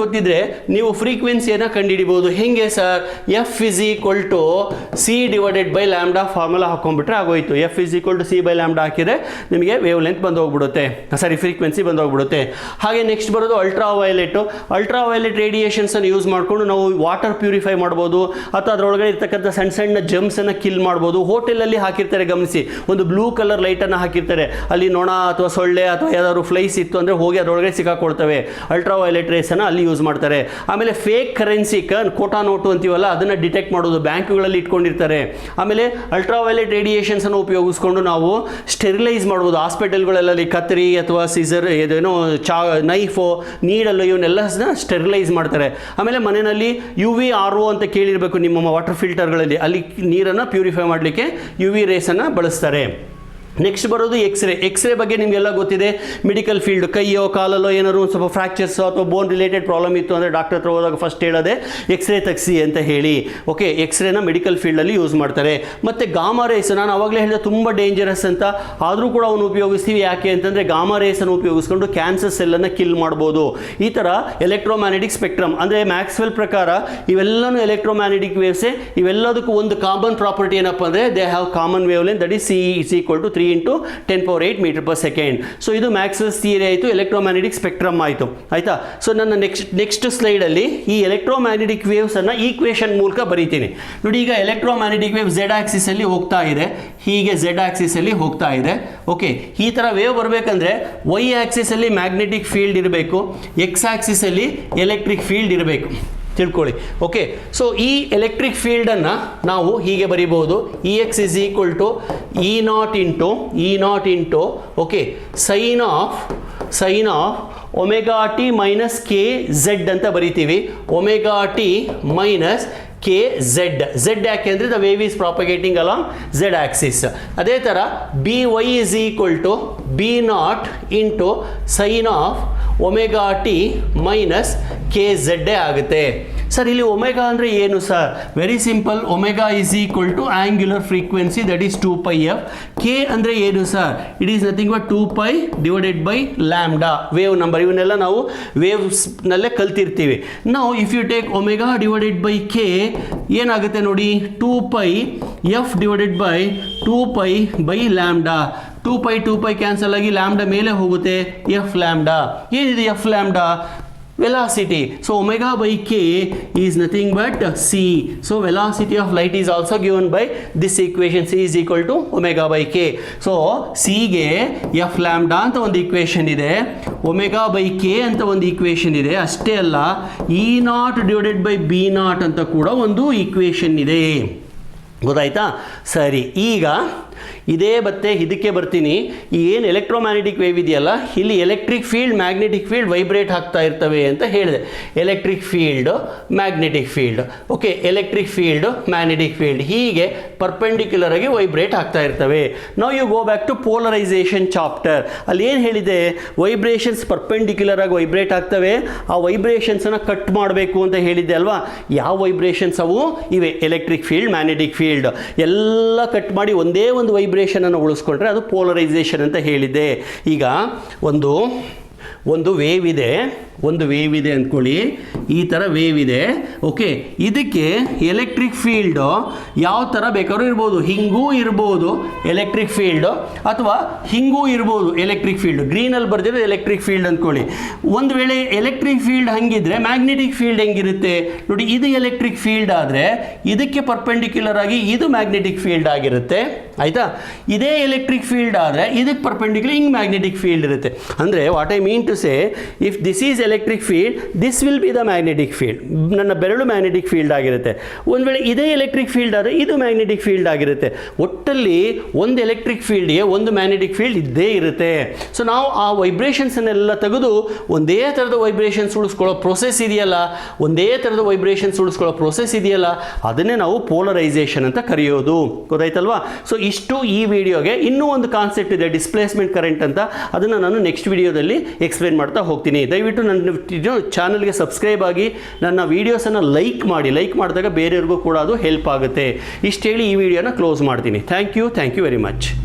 ಗೊತ್ತಿದ್ರೆ ನೀವು ಫ್ರೀಕ್ವೆನ್ಸಿಯನ್ನು ಕಂಡುಹಿಡಿಬೋದು. ಹೆಂಗೆ ಸರ್? F is equal to C divided by lambda formula ಹಾಕೊಂಡ್ಬಿಟ್ರೆ ಆಗೋಯ್ತು. F is equal to C by lambda ಹಾಕಿದರೆ ನಿಮಗೆ ವೇವ್ ಲೆಂತ್ ಬಂದು ಹೋಗ್ಬಿಡುತ್ತೆ, ಫ್ರೀಕ್ವೆನ್ಸಿ ಬಂದು ಹೋಗ್ಬಿಡುತ್ತೆ. ಹಾಗೆ ನೆಕ್ಸ್ಟ್ ಬರೋದು ಅಲ್ಟ್ರಾ ವೈಲೆಟ್ ರೇಡಿಯೇಷನ್ಸನ್ನು ಯೂಸ್ ಮಾಡಿಕೊಂಡು ನಾವು ವಾಟರ್ ಪ್ಯೂರಿಫೈ ಮಾಡ್ಬೋದು ಅಥವಾ ಅದರೊಳಗಡೆ ಇರ್ತಕ್ಕಂಥ ಸಣ್ಣ ಜಮ್ಸನ್ನು ಕಿಲ್ ಮಾಡ್ಬೋದು. ಹೋಟೆಲಲ್ಲಿ ಹಾಕಿರ್ತಾರೆ ಗಮನಿಸಿ, ಒಂದು ಬ್ಲೂ ಕಲರ್ ಲೈಟನ್ನು ಹಾಕಿರ್ತಾರೆ, ಅಲ್ಲಿ ನೊಣ ಅಥವಾ ಸೊಳ್ಳೆ ಅಥವಾ ಯಾವ್ದಾದ್ರು ಫ್ಲೈಸ್ ಇತ್ತು ಅಂದರೆ ಹೋಗಿ ಅದರೊಳಗಡೆ ಸಿಕ್ಕಾಕೊಳ್ತವೆ. ಅಲ್ಟ್ರಾ ವೈಲೆಟ್ ರೇಸನ್ನು ಅಲ್ಲಿ ಯೂಸ್ ಮಾಡ್ತಾರೆ. ಆಮೇಲೆ ಫೇಕ್ ಕರೆನ್ಸಿ ಕೋಟಾ ನೋಟು ಅಂತೀವಲ್ಲ, ಅದನ್ನು ಡಿಟೆಕ್ಟ್ ಮಾಡೋದು ಬ್ಯಾಂಕ್ಗಳಲ್ಲಿ ಇಟ್ಕೊಂಡಿರ್ತಾರೆ. ಆಮೇಲೆ ಅಲ್ಟ್ರಾ ವೈಲೆಟ್ ರೇಡಿಯೇಷನ್ಸನ್ನು ಉಪಯೋಗಿಸ್ಕೊಂಡು ನಾವು ಸ್ಟೆರಿಲೈಸ್ ಮಾಡ್ಬೋದು. ಹಾಸ್ಪಿಟಲ್ಗಳಲ್ಲಿ ಕತ್ತರಿ ಅಥವಾ ಸಿಸರ್ ಏನೇನೋ ನೈಫು, ನೀಡಲ್ಲು, ಇವನ್ನೆಲ್ಲ ಸ್ಟೆರಿಲೈಸ್ ಮಾಡ್ತಾರೆ. ಆಮೇಲೆ ಮನೆಯಲ್ಲಿ UV RO ಅಂತ ಕೇಳಿರಬೇಕು ನಿಮ್ಮ ವಾಟರ್ ಫಿಲ್ಟರ್ಗಳಲ್ಲಿ, ಅಲ್ಲಿ ನೀರನ್ನು ಪ್ಯೂರಿಫೈ ಮಾಡಲಿಕ್ಕೆ UV ರೇಸನ್ನು ಬಳಸ್ತಾರೆ. ನೆಕ್ಸ್ಟ್ ಬರೋದು ಎಕ್ಸ್ರೇ ಬಗ್ಗೆ ನಿಮಗೆಲ್ಲ ಗೊತ್ತಿದೆ. ಮೆಡಿಕಲ್ ಫೀಲ್ಡ್, ಕೈಯೋ ಕಾಲಲ್ಲೋ ಏನಾದ್ರು ಸ್ವಲ್ಪ ಫ್ರ್ಯಾಕ್ಚರ್ಸೋ ಅಥವಾ ಬೋನ್ ರಿಲೇಟೆಡ್ ಪ್ರಾಬ್ಲಮ್ ಇತ್ತು ಅಂದರೆ ಡಾಕ್ಟರ್ ಹತ್ರ ಹೋದಾಗ ಫಸ್ಟ್ ಹೇಳೋದೆ ಎಕ್ಸ್ರೇ ತೆಗಿಸಿ ಅಂತ ಹೇಳಿ. ಓಕೆ, ಎಕ್ಸ್ರೇನ ಮೆಡಿಕಲ್ ಫೀಲ್ಡಲ್ಲಿ ಯೂಸ್ ಮಾಡ್ತಾರೆ. ಮತ್ತು ಗಾಮಾ ರೇಸ್, ನಾನು ಆವಾಗಲೇ ಹೇಳಿದೆ ತುಂಬ ಡೇಂಜರಸ್ ಅಂತ, ಆದರೂ ಕೂಡ ಅವನು ಉಪಯೋಗಿಸ್ತೀವಿ. ಯಾಕೆ ಅಂತಂದರೆ ಗಾಮಾ ರೇಸನ್ನು ಉಪಯೋಗಿಸ್ಕೊಂಡು ಕ್ಯಾನ್ಸರ್ ಸೆಲ್ಲನ್ನು ಕಿಲ್ ಮಾಡ್ಬೋದು. ಈ ಥರ ಎಲೆಕ್ಟ್ರೋಮ್ಯಾಗ್ನೆಟಿಕ್ ಸ್ಪೆಕ್ಟ್ರಮ್ ಅಂದರೆ ಮ್ಯಾಕ್ಸ್ವೆಲ್ ಪ್ರಕಾರ ಇವೆಲ್ಲನೂ ಎಲೆಕ್ಟ್ರೋಮ್ಯಾಗ್ನೆಟಿಕ್ ವೇವ್ಸೇ. ಇವೆಲ್ಲದಕ್ಕೂ ಒಂದು ಕಾಮನ್ ಪ್ರಾಪರ್ಟಿ ಏನಪ್ಪ ಅಂದರೆ they have common wavelength, that is C is equal to 3 × 10⁸ metre per second. So ಇದು ಮ್ಯಾಕ್ಸ್ವೆಲ್ಸ್ ಥಿಯರಿ ಆಯಿತು, ಎಲೆಕ್ಟ್ರೋಮ್ಯಾಗ್ನೆಟಿಕ್ ಸ್ಪೆಕ್ಟ್ರಮ್ ಆಯಿತು. ಆಯಿತಾ? ಸೊ ನನ್ನ ನೆಕ್ಸ್ಟ್ ಸ್ಲೈಡಲ್ಲಿ ಈ ಎಲೆಕ್ಟ್ರೋಮ್ಯಾಗ್ನೆಟಿಕ್ ವೇವ್ಸನ್ನು ಈಕ್ವೇಷನ್ ಮೂಲಕ ಬರೀತೀನಿ ನೋಡಿ. ಈಗ ಎಲೆಕ್ಟ್ರೋಮ್ಯಾಗ್ನೆಟಿಕ್ ವೇವ್ Z ಆಕ್ಸಿಸಲ್ಲಿ ಹೋಗ್ತಾ ಇದೆ, ಹೀಗೆ Z ಆಕ್ಸಿಸಲ್ಲಿ ಹೋಗ್ತಾ ಇದೆ. ಓಕೆ, ಈ ಥರ ವೇವ್ ಬರಬೇಕಂದ್ರೆ Y ಆಕ್ಸಿಸಲ್ಲಿ ಮ್ಯಾಗ್ನೆಟಿಕ್ ಫೀಲ್ಡ್ ಇರಬೇಕು, X ಆಕ್ಸಿಸಲ್ಲಿ ಎಲೆಕ್ಟ್ರಿಕ್ ಫೀಲ್ಡ್ ಇರಬೇಕು, ತಿಳ್ಕೊಳ್ಳಿ. ಓಕೆ, ಸೊ ಈ ಎಲೆಕ್ಟ್ರಿಕ್ ಫೀಲ್ಡನ್ನು ನಾವು ಹೀಗೆ ಬರೀಬಹುದು. EX is equal to E0 into okay sine of omega T minus K Z ಅಂತ ಬರಿತೀವಿ. Omega T minus K Z ಯಾಕೆ ಅಂದರೆ the wave is propagating along Z axis. ಅದೇ ಥರ BY is equal to B0 into sine of omega T minus K ಝೆಡ್ಡೇ ಆಗುತ್ತೆ. Sir ಇಲ್ಲಿ omega ಅಂದರೆ ಏನು sir? Very simple, omega is equal to angular frequency, that is 2πf. K ಅಂದರೆ ಏನು sir? It is nothing but 2π divided by lambda, wave number. ಇವನ್ನೆಲ್ಲ ನಾವು ವೇವ್ಸ್ನಲ್ಲೇ ಕಲ್ತಿರ್ತೀವಿ. ನಾವು if you take omega divided by K ಏನಾಗುತ್ತೆ ನೋಡಿ, 2πf divided by 2π by lambda. 2π cancel ಆಗಿ ಲ್ಯಾಂಬ್ಡಾ ಮೇಲೆ ಹೋಗುತ್ತೆ, ಎಫ್ ಲ್ಯಾಂಬ್ಡಾ. ಏನಿದೆ F lambda? velocity. So omega by k is nothing but c. So velocity of light is also given by this equation. C is equal to omega by k. So c ಗೆ f lambda ಅಂತ ಒಂದು equation ಇದೆ, omega by k ಅಂತ ಒಂದು equation ಇದೆ. ಅಷ್ಟೇ ಅಲ್ಲ, E0 divided by B0 ಅಂತ ಕೂಡ ಒಂದು ಈಕ್ವೇಷನ್ ಇದೆ. ಗೊತ್ತಾಯ್ತಾ? ಸರಿ, ಈಗ ಇದಕ್ಕೆ ಬರ್ತೀನಿ. ಏನು ಎಲೆಕ್ಟ್ರೋಮ್ಯಾಗ್ನೆಟಿಕ್ ವೇವ್ ಇದೆಯಲ್ಲ, ಇಲ್ಲಿ electric field, magnetic field vibrate ಆಗ್ತಾ ಇರ್ತವೆ ಅಂತ ಹೇಳಿದೆ. Electric field, magnetic field, okay, electric field, magnetic field ಹೀಗೆ ಪರ್ಪೆಂಡಿಕ್ಯುಲರ್ ಆಗಿ ವೈಬ್ರೇಟ್ ಆಗ್ತಾ ಇರ್ತವೆ. Now you go back to polarization chapter. ಅಲ್ಲಿ ಏನು ಹೇಳಿದೆ? ವೈಬ್ರೇಷನ್ಸ್ ಪರ್ಪೆಂಡಿಕ್ಯುಲರ್ ಆಗಿ ವೈಬ್ರೇಟ್ ಆಗ್ತವೆ, ಆ ವೈಬ್ರೇಷನ್ಸನ್ನು ಕಟ್ ಮಾಡಬೇಕು ಅಂತ ಹೇಳಿದ್ದೆ ಅಲ್ವಾ? ಯಾವ ವೈಬ್ರೇಷನ್ಸ್ ಅವು? ಇವೆ ಎಲೆಕ್ಟ್ರಿಕ್ ಫೀಲ್ಡ್, ಮ್ಯಾಗ್ನೆಟಿಕ್ ಫೀಲ್ಡ್ ಎಲ್ಲ ಕಟ್ ಮಾಡಿ ಒಂದೇ ಒಂದು ವೈಬ್ರೇಷನ್ ಅನ್ನು ಉಳಿಸ್ಕೊಂಡ್ರೆ ಅದು ಪೋಲರೈಸೇಷನ್ ಅಂತ ಹೇಳಿದ್ದೆ. ಈಗ ಒಂದು ವೇವ್ ಇದೆ ಅಂದ್ಕೊಳ್ಳಿ, ಈ ಥರ ವೇವ್ ಇದೆ. ಓಕೆ, ಇದಕ್ಕೆ ಎಲೆಕ್ಟ್ರಿಕ್ ಫೀಲ್ಡು ಯಾವ ಥರ ಬೇಕಾದ್ರೂ ಇರ್ಬೋದು, ಹಿಂಗೂ ಇರ್ಬೋದು ಎಲೆಕ್ಟ್ರಿಕ್ ಫೀಲ್ಡು, ಅಥವಾ ಹಿಂಗೂ ಇರ್ಬೋದು ಎಲೆಕ್ಟ್ರಿಕ್ ಫೀಲ್ಡ್. ಗ್ರೀನಲ್ಲಿ ಬರ್ದಿರೋದು ಎಲೆಕ್ಟ್ರಿಕ್ ಫೀಲ್ಡ್ ಅಂದ್ಕೊಳ್ಳಿ. ಒಂದು ವೇಳೆ ಎಲೆಕ್ಟ್ರಿಕ್ ಫೀಲ್ಡ್ ಹಂಗಿದ್ರೆ ಮ್ಯಾಗ್ನೆಟಿಕ್ ಫೀಲ್ಡ್ ಹೆಂಗಿರುತ್ತೆ ನೋಡಿ, ಇದು ಎಲೆಕ್ಟ್ರಿಕ್ ಫೀಲ್ಡ್ ಆದರೆ ಇದಕ್ಕೆ ಪರ್ಪೆಂಡಿಕ್ಯುಲರ್ ಆಗಿ ಇದು ಮ್ಯಾಗ್ನೆಟಿಕ್ ಫೀಲ್ಡ್ ಆಗಿರುತ್ತೆ. ಆಯಿತಾ? ಇದೇ ಎಲೆಕ್ಟ್ರಿಕ್ ಫೀಲ್ಡ್ ಆದರೆ ಇದಕ್ಕೆ ಪರ್ಪೆಂಡಿಕ್ಯುಲರ್ ಹಿಂಗೆ ಮ್ಯಾಗ್ನೆಟಿಕ್ ಫೀಲ್ಡ್ ಇರುತ್ತೆ. ಅಂದರೆ what I mean to say, if this is electric field, this will be the magnetic field. ನನ್ನ ಬೆರಳು ಮ್ಯಾಗ್ನೆಟಿಕ್ ಫೀಲ್ಡ್ ಆಗಿರುತ್ತೆ. ಒಂದು ವೇಳೆ ಇದೇ ಎಲೆಕ್ಟ್ರಿಕ್ ಫೀಲ್ಡ್ ಆದರೆ ಇದು ಮ್ಯಾಗ್ನೆಟಿಕ್ ಫೀಲ್ಡ್ ಆಗಿರುತ್ತೆ. ಒಟ್ಟಲ್ಲಿ ಒಂದು ಎಲೆಕ್ಟ್ರಿಕ್ ಫೀಲ್ಡ್ಗೆ ಒಂದು ಮ್ಯಾಗ್ನೆಟಿಕ್ ಫೀಲ್ಡ್ ಇದ್ದೇ ಇರುತ್ತೆ. ಸೊ ನಾವು ಆ ವೈಬ್ರೇಷನ್ಸನ್ನೆಲ್ಲ ತೆಗೆದು ಒಂದೇ ಥರದ ವೈಬ್ರೇಷನ್ಸ್ ಉಳಿಸ್ಕೊಳ್ಳೋ ಪ್ರೊಸೆಸ್ ಇದೆಯಲ್ಲ, ಅದನ್ನೇ ನಾವು ಪೋಲರೈಸೇಷನ್ ಅಂತ ಕರೆಯೋದು. ಗೊತ್ತಾಯ್ತಲ್ವಾ? ಸೊ ಇಷ್ಟು ಈ ವಿಡಿಯೋಗೆ. ಇನ್ನೂ ಒಂದು ಕಾನ್ಸೆಪ್ಟ್ ಇದೆ ಡಿಸ್ಪ್ಲೇಸ್ಮೆಂಟ್ ಕರೆಂಟ್ ಅಂತ, ಅದನ್ನು ನಾನು ನೆಕ್ಸ್ಟ್ ವಿಡಿಯೋದಲ್ಲಿ ಎಕ್ಸ್ಪ್ಲೇನ್ ಮಾಡ್ತಾ ಹೋಗ್ತೀನಿ. ದಯವಿಟ್ಟು ನನ್ನ ಚಾನಲ್ಗೆ ಸಬ್ಸ್ಕ್ರೈಬ್ ಆಗಿ ನನ್ನ ವೀಡಿಯೋಸನ್ನು ಲೈಕ್ ಮಾಡಿದಾಗ ಬೇರೆಯವ್ರಿಗೂ ಕೂಡ ಅದು ಹೆಲ್ಪ್ ಆಗುತ್ತೆ. ಇಷ್ಟು ಹೇಳಿ ಈ ವಿಡಿಯೋನ ಕ್ಲೋಸ್ ಮಾಡ್ತೀನಿ. Thank you very much.